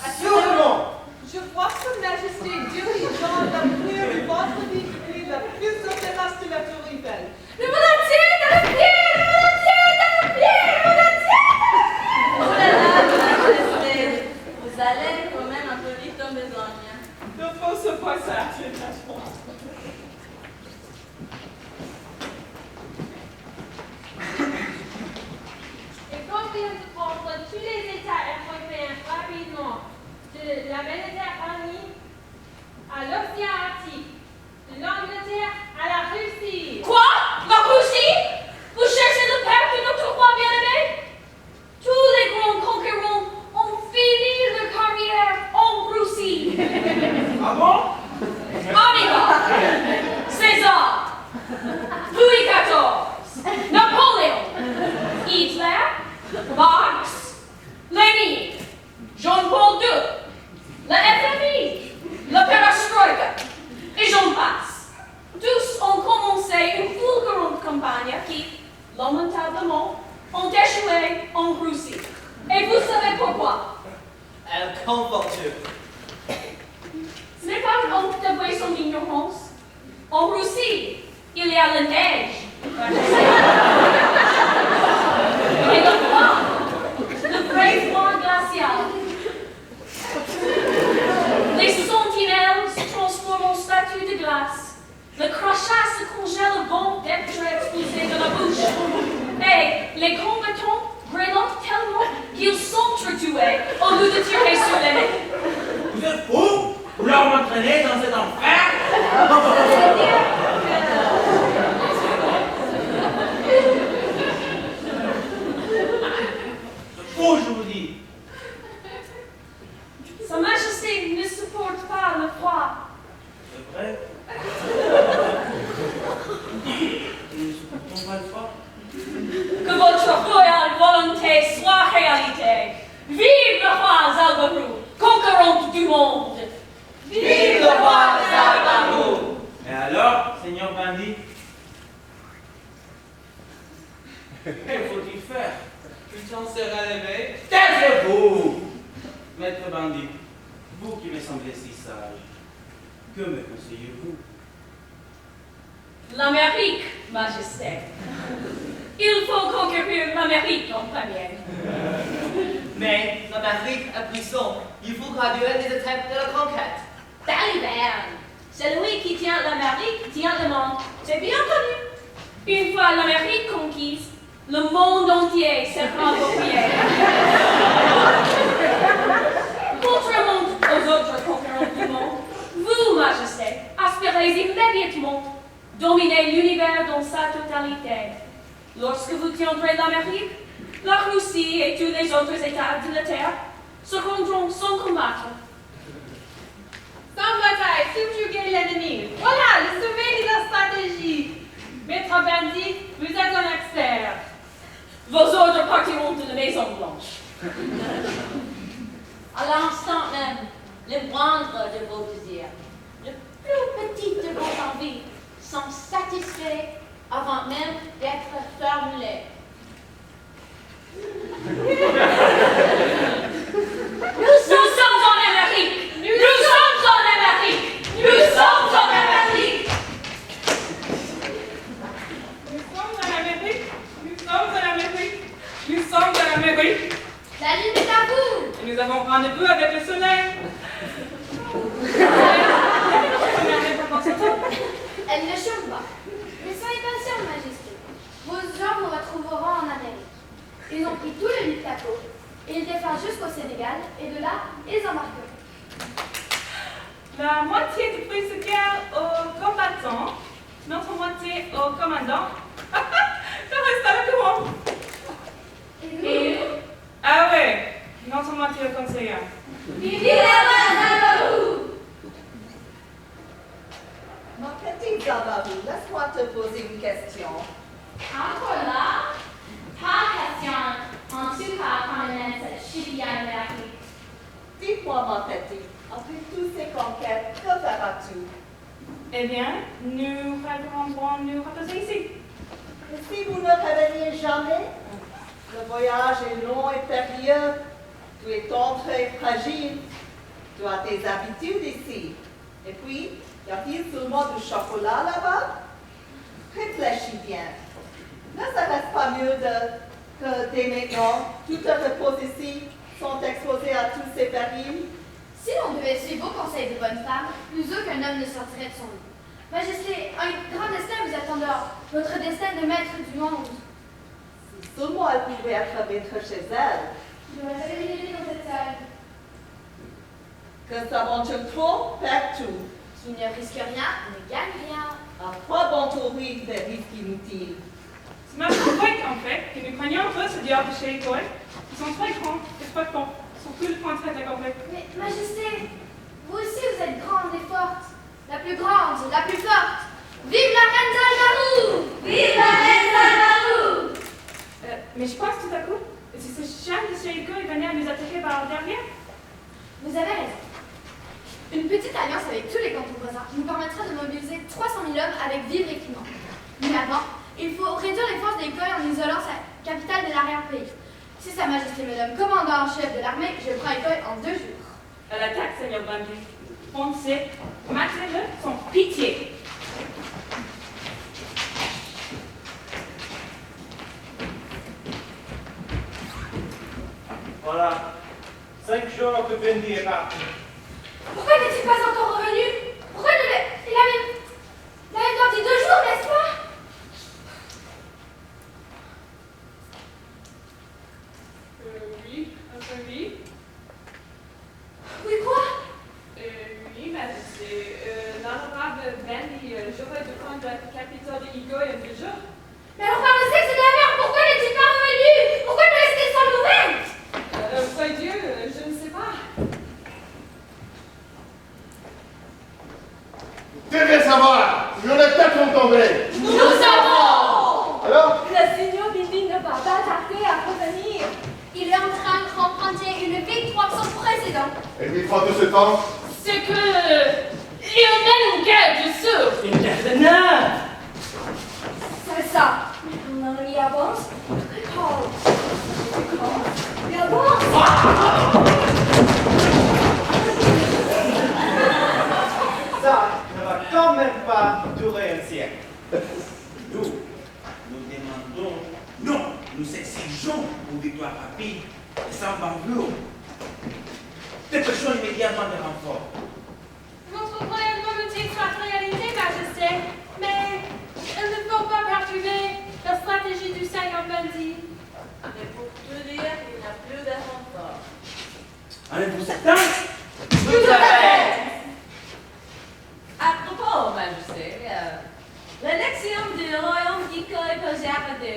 Assurément! Je vois Sa Majesté dirigeant la première de votre vie depuis la plus haute terrasse de la Tour Eiffel. Le monde entier est à nos pieds! Le monde entier est à nos pieds! Le monde entier! Oh là là, Majesté. Vous allez quand même un peu vite en besogne. Il faut se passer à cette Et combien de prendre tous les États européens rapidement de la Méditerranée à l'océan Arctique, de l'Angleterre à la Russie. Quoi? La Russie? Vous cherchez de perdre notre roi bien-aimé? Tous les grands conquérants ont fini leur carrière en Russie. Ah bon? Hannibal, César, Louis XIV, Napoléon, Hitler, Marx, Lénine, Jean-Paul II, la FMI, la Perestroïka, et j'en passe. Tous ont commencé une fulgurante campagne qui, lamentablement, ont échoué en Russie. Et vous savez pourquoi? Elle comporte. Ce n'est pas une honte d'avouer son ignorance. En Russie, il y a la neige. Et le froid, le vrai froid glacial. Les sentinelles se transforment en statues de glace. Le crachat se congèle au vent d'être expulsé de la bouche. Et les combattants grelottent tellement qu'ils s'entretuent au lieu de tirer sur les nez. Vous êtes fous? Vous leur m'entraînez dans cet enfer? C'est faux, je vous dis. Sa Majesté ne supporte pas le froid. C'est vrai? Nous ne supportons pas le froid. Que votre royale volonté soit réalité. Vive le roi Zalbarou, conquérant du monde. Vive le roi Zalbarou! Et alors, Seigneur Bandit? Que faut-il faire? Tout le temps se relever. Taisez-vous! Maître Bandit, vous qui me semblez si sage, que me conseillez-vous? L'Amérique, Majesté. Il faut conquérir l'Amérique en premier. Mais l'Amérique est puissante. Il faut graduer les étapes de la conquête. Taliban, celui qui tient l'Amérique tient le monde. C'est bien connu. Une fois l'Amérique conquise, le monde entier sera vos pieds. Contrairement aux autres conquérants du monde, vous, Majesté, aspirez immédiatement dominer l'univers dans sa totalité. Lorsque vous tiendrez l'Amérique, la Russie et tous les autres États de la Terre se rendront sans combattre. Sans bataille, subjuguer l'ennemi. Voilà le sommet de la stratégie. Maître Bandit, vous êtes un expert. Vos ordres partiront de la Maison Blanche. À l'instant même, satisfait avant même d'être formulé. Nous sommes en Amérique! Nous sommes en Amérique! Nous sommes en Amérique! Nous sommes en Amérique! Nous sommes en Amérique! Nous sommes en Amérique! La lune est à vous! Et nous avons rendez-vous avec le soleil! Elle ne chante pas. Mais soyez patient, Majesté. Vos gens vous retrouveront en Amérique. Ils ont pris tout le Liptako et ils défendent jusqu'au Sénégal et de là, ils embarqueront. La moitié du prix se tient aux combattants, notre moitié aux commandants. Ça reste à la courant. Et Ah ouais, notre moitié aux conseillers. Ma petite Zabarou, laisse-moi te poser une question. Encore là? Pas question. En tout cas, quand même, cette chilienne Amérique. Dis-moi, ma petite, après toutes ces conquêtes, que feras-tu? Eh bien, nous reviendrons nous reposer ici. Et si vous ne reveniez jamais? Le voyage est long et périlleux. Tu es tendre et fragile. Tu as tes habitudes ici. Et puis, y a-t-il seulement du chocolat là-bas? Réfléchis bien. Ne serait-ce pas mieux que dès maintenant, toutes les reposes ici sont exposées à tous ces périls? si l'on devait suivre vos conseils de bonne femme, plus aucun homme ne sortirait de son lit. Majesté, un grand destin vous attend dehors. Votre destin de maître du monde. Si seulement elle pouvait être maître chez elle. Je n'aurais jamais aidé dans cette salle. Que savons-tu trop? Faire tout. Qui ne risque rien, ne gagne rien. À quoi bon tourner des risques inutiles? C'est ma faute, en fait, que nous prenions un peu ce diable chez l'école. Ils sont très grands et très forts, surtout le point très accompli. Mais, Majesté, vous aussi vous êtes grande et forte. La plus grande, la plus forte. Vive la reine Zalbarou! Vive la reine Zalbarou! Mais je pense tout à coup, si ce chien de chez l'école venait à nous attaquer par derrière. Vous avez raison. Une petite alliance avec tous les cantons voisins nous permettra de mobiliser 300 000 hommes avec vivres et piment. Mais avant, il faut réduire les forces de l'école en isolant sa capitale de l'arrière-pays. Si Sa Majesté me nomme commandant en chef de l'armée, je prends l'école en 2 jours. À l'attaque, Seigneur Bandit. Foncez, matez-le sans pitié. Voilà. 5 jours que Bendy est parti. Pourquoi n'est-il pas encore revenu? Pourquoi il a même parti 2 jours, n'est-ce pas? Oui, un peu oui. Oui, quoi? Oui, Majesté. L'honorable Bendy, j'aurais dû prendre la capitale de Igo il y a 2 jours. Mais alors, par le sexe de la mère, pourquoi n'est-il pas revenu? Pourquoi me laisse-t-il sans nouvelles? Sois Dieu, je ne sais pas. Tu devais savoir, nous les têtes vont tomber. Nous savons! Alors? Le Seigneur Bendy ne va pas tarder à revenir. Il est en train de remprunter une victoire sans précédent. Et lui, prend tout ce temps. C'est que... il mène une guerre, je suis. Une guerre de nerfs. C'est ça. On y avance. Il avance. Ça ne va quand même pas durer un siècle. Nous demandons, non, nous exigeons une victoire rapide et sans bavure. Dépêchons immédiatement des renforts. Votre royaume volonté soit réalité, Majesté, mais il ne faut pas perturber la stratégie du Seigneur Bendy. Mais pour tout dire, il n'y a plus de renfort. Allez-vous certain? Tout à fait! À propos, Majesté, l'élection du royaume d'Icoy posera de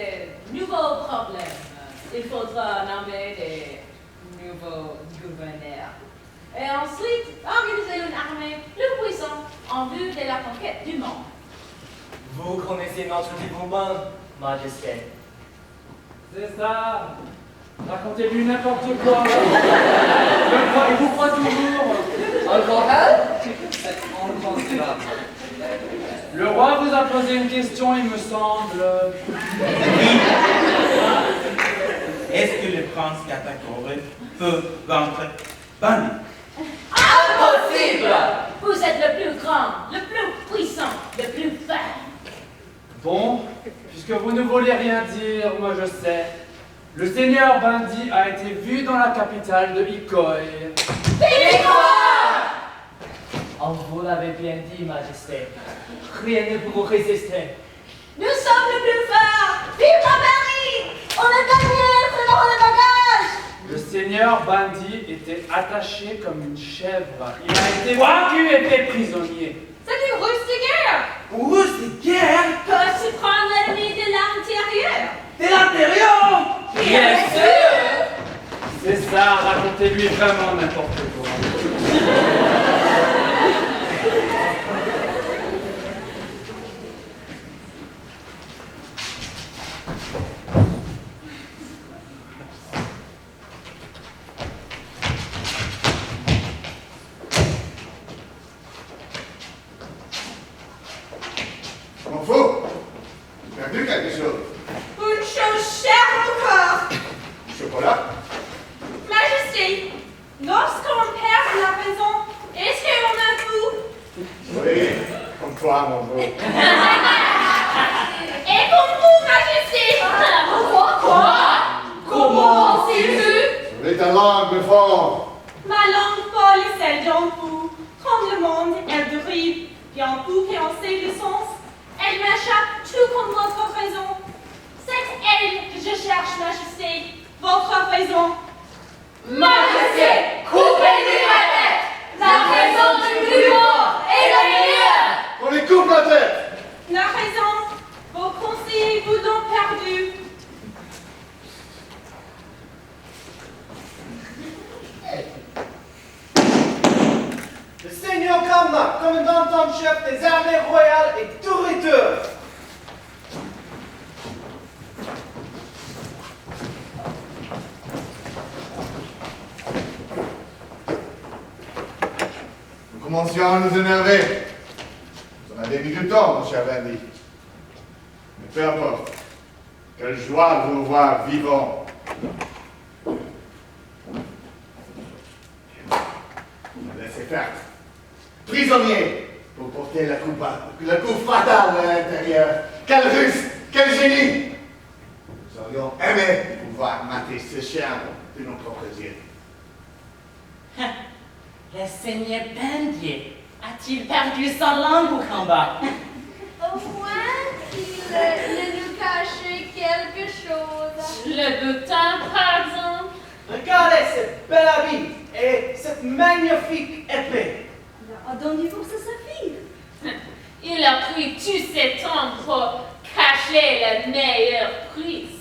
nouveaux problèmes. Il faudra nommer des nouveaux gouverneurs. Et ensuite, organiser une armée plus puissante en vue de la conquête du monde. Vous connaissez notre dévouement, Majesté. C'est ça. Racontez-lui n'importe quoi. Il vous croit toujours. Encore un? C'est inconcevable. Le roi vous a posé une question, il me semble. Est-ce que le prince Katakore peut vaincre Bandi? Impossible! Vous êtes le plus grand, le plus puissant, le plus fort. Bon, puisque vous ne voulez rien dire, moi je sais. Le seigneur Bandi a été vu dans la capitale de Ikoi. Victoire! Oh, vous l'avez bien dit, Majesté. Rien ne peut vous résister. Nous sommes les plus forts! Vive la Paris! On a gagné! Prenons les bagages! Le seigneur Bandi était attaché comme une chèvre. Il a été vaincu et fait prisonnier. C'est une ruse de guerre! Une ruse de guerre? Peux-tu prendre l'ennemi de l'intérieur? De l'intérieur? Bien sûr! C'est ça, racontez-lui vraiment n'importe quoi. M'en faut. J'ai perdu quelque chose. Une chose chère encore! Du chocolat? Majesté, lorsqu'on perd la raison, est-ce qu'on a tout? Oui, comme toi, mon beau. Et comme vous, Majesté! Quoi? Comment sais-tu? Avec ta langue me fond. Ma langue folle est celle d'un fou. Comme le monde, elle dérive. Bien tout qui en sait le sens. Elle m'échappe tout comme votre raison. C'est elle que je cherche, Majesté. Votre raison. Majesté, coupez-lui la tête! La raison du plus haut est la meilleure! On les coupe la tête. La raison, vos conseillers vous l'ont perdu. Le seigneur Kamna, commandant en chef des armées royales et touriteur. Nous commencions à nous énerver. Vous en avez mis du temps, mon cher Bandi. Mais peu importe. Quelle joie de vous voir vivant. Laissez faire. Prisonnier pour porter la coupe fatale à l'intérieur. Quel russe, quel génie. Nous aurions aimé pouvoir mater ce chien de nos propres yeux. Le seigneur Bandi a-t-il perdu sa langue au combat? Au moins qu'il nous cachait quelque chose. Le butin, par exemple. Regardez cette belle habit et cette magnifique épée. Il a donné pour sa fille. Il a pris tous ses temps pour cacher la meilleure prise.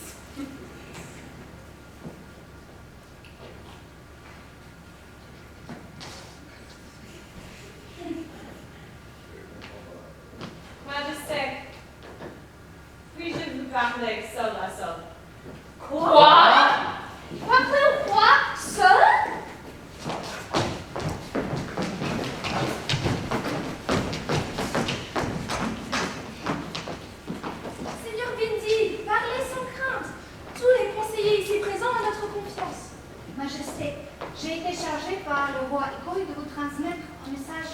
Majesté, puis-je vous parler seul à seul? Quoi? Parler au roi seul? Seigneur Bindi, parlez sans crainte. Tous les conseillers ici présents ont notre confiance. Majesté, j'ai été chargée par le roi Ikoi de vous transmettre un message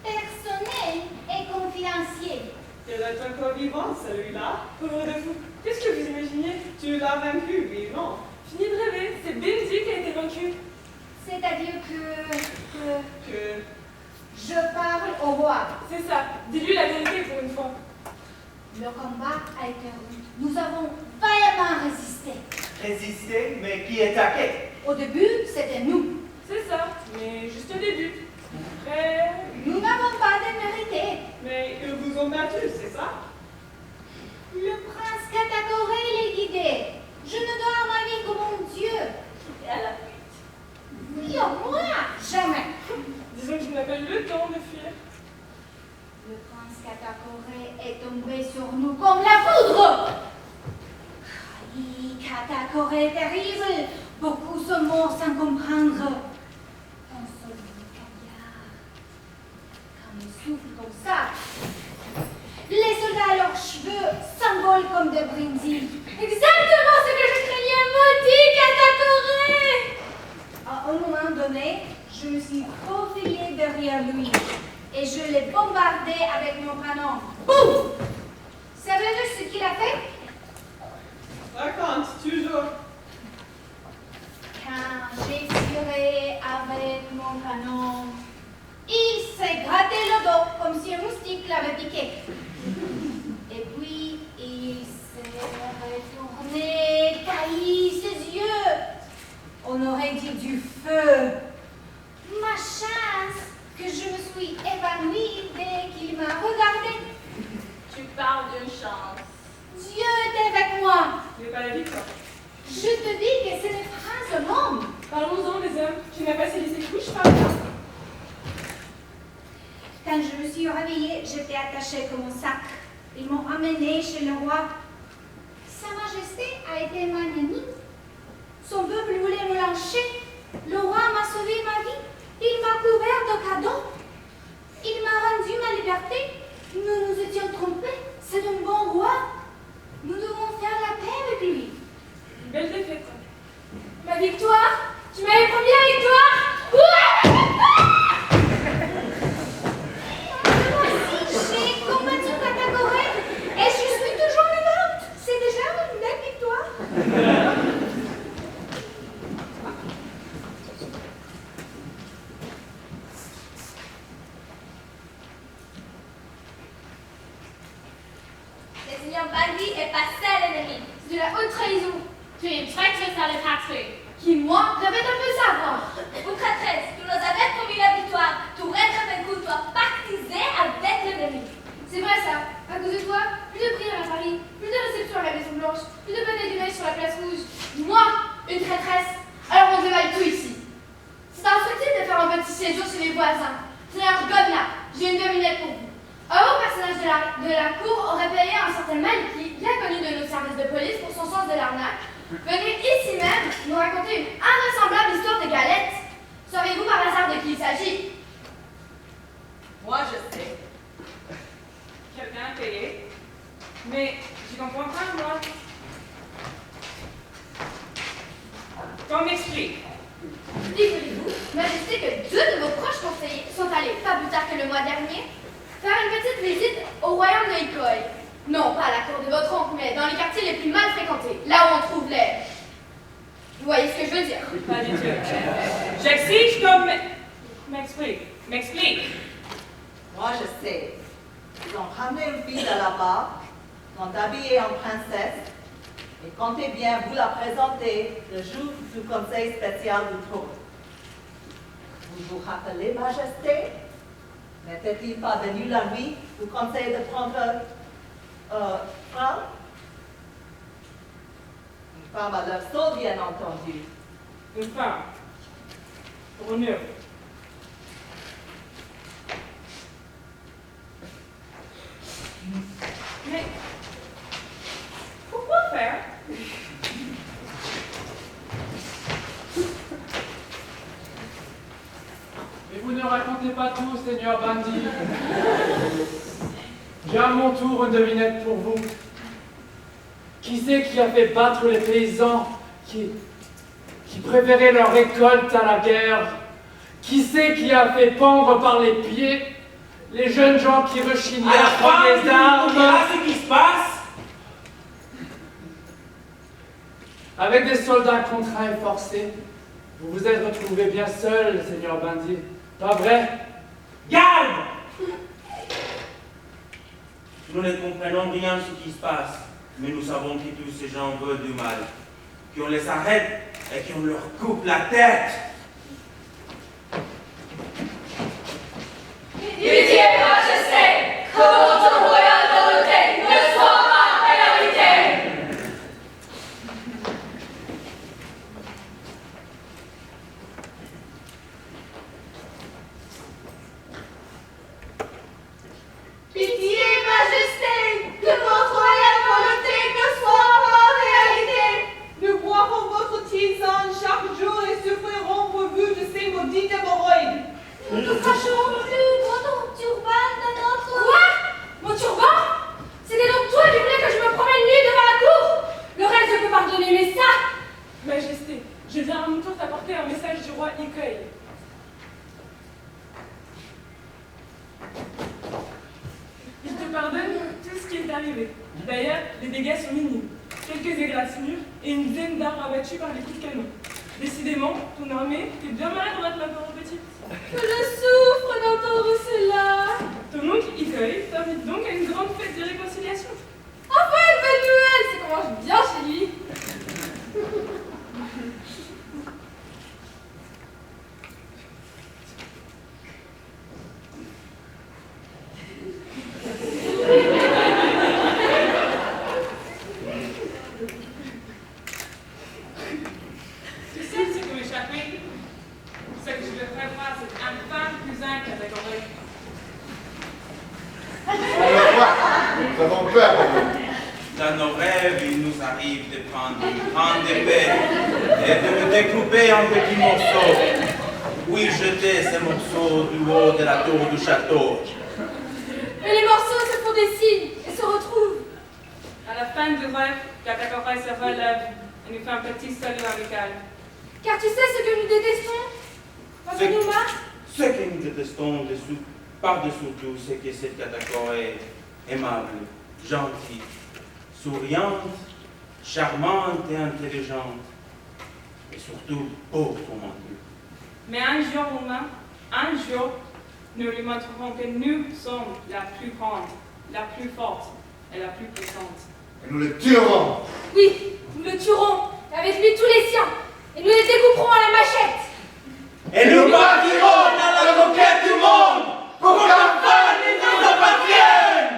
personnel et confidentiel. Il est encore vivant, celui-là. Pauvre de vous. Qu'est-ce que vous imaginez? Tu l'as vaincu, vivant. Fini de rêver, c'est Bindi qui a été vaincu. C'est-à-dire que je parle au roi. C'est ça, dis-lui la vérité pour une fois. Le combat a été rude. Nous avons vaillamment résisté. Résister, mais qui attaquait? Au début, c'était nous. C'est ça, mais juste au début. Après, Nous n'avons pas démérité. Mais ils vous ont battu, c'est ça? Le prince Katakore les guidait. Je ne donne ma vie que mon Dieu. Et à la fuite. Oui, au moi, jamais. disons que je n'ai pas eu le temps de fuir. Le prince Katakore est tombé sur nous comme la foudre. Katakore est terrible. Beaucoup sont morts sans comprendre. Un seul caviar. mon prénom. Boum! Savez-vous ce qu'il a fait? Raconte, toujours. Quand j'ai tiré avec mon canon, il s'est gratté le dos comme si un moustique l'avait piqué. Et puis, il s'est retourné, taillé ses yeux. On aurait dit du feu. Ma chance que je me suis évanouie dès qu'il m'a regardé. Tu parles d'une chance. Dieu est avec moi. Tu n'es pas la victoire. Je te dis que c'est les phrases de l'homme. Parlons-en, les hommes. Tu n'as pas laissé couche par là. Quand je me suis réveillée, j'étais attachée comme un sac. Ils m'ont amenée chez le roi. Sa Majesté a été ma amie. Son peuple voulait me lyncher. Le roi m'a sauvé ma vie. Il m'a couvert de cadeaux. Il m'a rendu ma liberté. Nous nous étions trompés. C'est un bon roi. Nous devons faire la paix avec lui. Une belle défaite. Ma victoire? Tu m'avais promis la victoire? Ouais! Moi aussi, j'ai combattu Katakore et je suis toujours vivante. C'est déjà une belle victoire. Le seigneur Bandi est passé à l'ennemi. C'est de la haute trahison. Tu es une traîtresse à la patrie. Qui, moi, devais un peu savoir. Vous traîtresse, tu nous avais promis la victoire. Tu être vaincu, tu as pactisé avec l'ennemi. C'est vrai ça. À cause de toi, plus de prières à Paris, plus de réceptions à la Maison Blanche, plus de batailles du neige sur la place rouge. Moi, une traîtresse. Alors on déballe tout ici. C'est instructif de faire un petit séjour chez les voisins. Seigneur Godna, j'ai une devinette pour vous. Un haut personnage de la cour aurait payé un certain Maliki, bien connu de nos services de police pour son sens de l'arnaque, venir ici même nous raconter une invraisemblable histoire de galettes. Sauriez-vous par hasard de qui il s'agit? Moi, je sais. Quelqu'un a payé. Mais je comprends pas, moi. Qu'on m'explique. Figurez-vous, Majesté, que deux de vos proches conseillers sont allés, pas plus tard que le mois dernier, faire une petite visite au royaume de Ikoi. Non, pas à la cour de votre oncle, mais dans les quartiers les plus mal fréquentés, là où on trouve les... Vous voyez ce que je veux dire? Pas du tout. J'exige qu'on m'explique. M'explique. Moi, je sais. Ils ont ramené une fille de là-bas, l'ont habillée en princesse, et comptez bien vous la présenter le jour du conseil spécial du trône. Vous vous rappelez, Majesté? N'était-il pas venu la nuit vous conseille de prendre femme? Une femme à leur saut, bien entendu. Une femme. Pour mieux. Mais pourquoi faire? Mais vous ne racontez pas tout, Seigneur Bandi. J'ai à mon tour une devinette pour vous. Qui c'est qui a fait battre les paysans qui préféraient leur récolte à la guerre? Qui c'est qui a fait pendre par les pieds les jeunes gens qui rechignaient à prendre les armes? Ce qui se passe. Avec des soldats contraints et forcés, vous vous êtes retrouvés bien seuls, Seigneur Bandi. Pas vrai? Garde! Nous ne comprenons rien de ce qui se passe, mais nous savons que tous ces gens veulent du mal, qu'on les arrête et qu'on leur coupe la tête. Pitié, Majesté, que votre royale volonté ne soit pas réalité. Pitié, Majesté, que votre royale volonté ne soit pas réalité. Nous boirons votre tisane chaque jour et souffrirons pour vous de ces maudites hémorroïdes. Nous ne cracherons plus votre turban de notre... Quoi? Mon turban? C'était donc toi qui voulais que je me promène nue devant la cour? Le reste je peux pardonner, mais ça... Majesté, je viens à mon tour t'apporter un message du roi Ikei. Il pardonne tout ce qui est arrivé. D'ailleurs, les dégâts sont minimes. Quelques égratignures et une dizaine d'arbres abattus par les coups de canon. Décidément, ton armée est bien maladroite, ma pauvre petite. Que je souffre d'entendre cela. Ton oncle Iceuil t'invite donc à une grande fête de réconciliation. Enfin, une bonne nouvelle, c'est qu'on mange bien chez lui. Tu sais ce qui peut m'échapper? Ce que je veux faire voir cet infâme cousin qui a décoré. Alors quoi? Nous avons peur. Dans nos rêves, il nous arrive de prendre une grande épée et de le découper en petits morceaux. Oui, jeter ces morceaux du haut de la tour du château. Et les morceaux se font des signes et se retrouvent. À la fin du rêve, Katakora se relève et nous fait un petit salut amical. Car tu sais ce que nous détestons quand on nous marque? Ce que nous détestons par-dessous tout, c'est que cette Katakora est aimable, gentille, souriante, charmante et intelligente. Et surtout, pauvre comme Dieu. Mais un jour, Romain, un jour, nous lui montrerons que nous sommes la plus grande, la plus forte et la plus puissante. Et nous le tuerons. Oui, nous le tuerons, et avec lui tous les siens, et nous les découperons à la machette. Et nous partirons dans la conquête du monde pour qu'enfin il nous appartienne.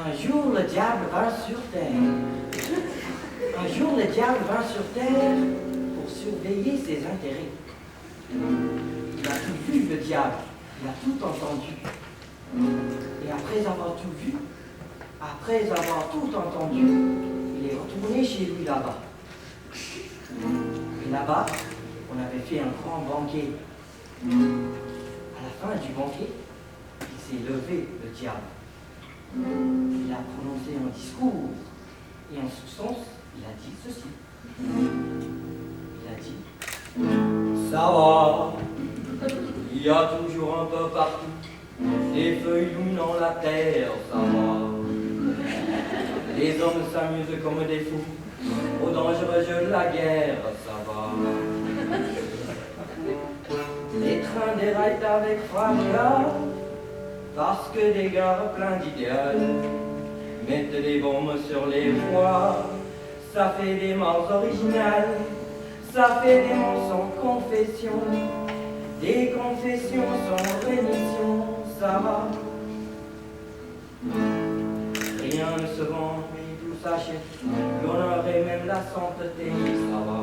Un jour, le diable vint sur terre. Un jour, le diable vint sur terre pour surveiller ses intérêts. Il a tout vu, le diable. Il a tout entendu. Et après avoir tout vu, après avoir tout entendu, il est retourné chez lui là-bas. Et là-bas, on avait fait un grand banquet. À la fin du banquet, il s'est levé, le diable. Il a prononcé un discours, et en substance, il a dit ceci. Il a dit, ça va, il y a toujours un peu partout, des feuilles illuminant la terre, ça va. Les hommes s'amusent comme des fous, au dangereux jeu de la guerre, ça va. Les trains déraillent avec fracas, parce que des gars pleins d'idéal mettent des bombes sur les voies. Ça fait des morts originales, ça fait des morts sans confession, des confessions sans rémission, ça va. Rien ne se vend, mais tout s'achète, l'honneur et même la sainteté, ça va.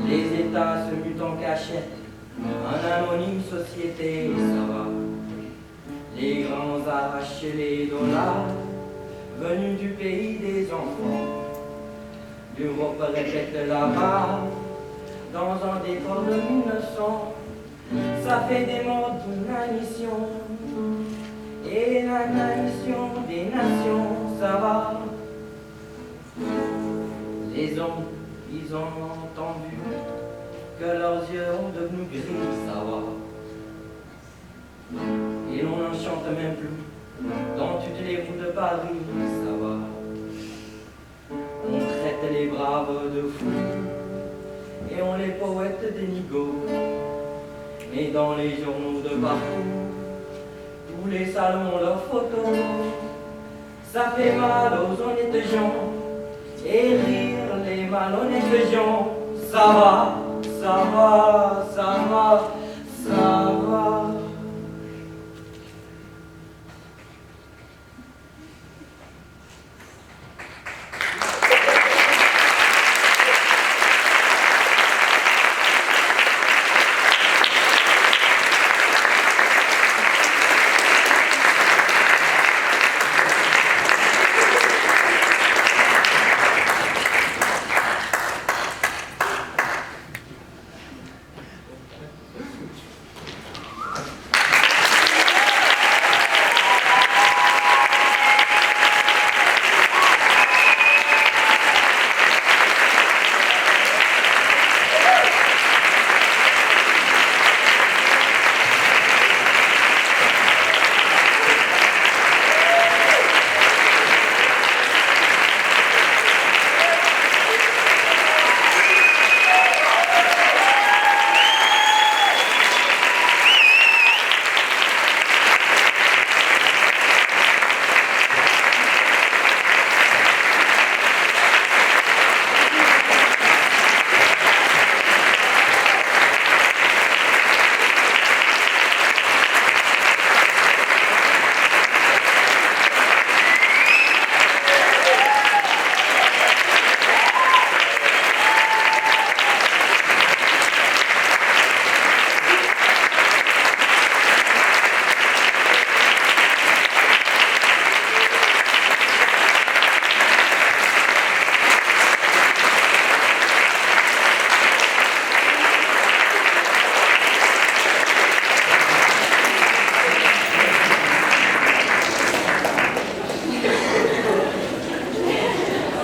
Les États se mutent en cachette, un anonyme société, ça va. Les grands arrachent les dollars, venus du pays des enfants. L'Europe répète là-bas, dans un décor de 1900. Ça fait des morts d'inanition, et l'inanition des nations, ça va. Les hommes, ils ont entendu que leurs yeux ont devenu gris, ça va. Et l'on n'en chante même plus dans toutes les rues de Paris, ça va. On traite les braves de fous et on les poète des nigauds. Mais dans les journaux de partout, tous les salons ont leurs photos. Ça fait mal aux honnêtes gens et rire les malhonnêtes gens. Ça va, ça va, ça va, ça va.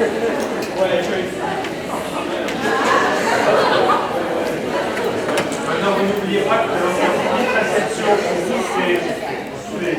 Ouais, Tracy.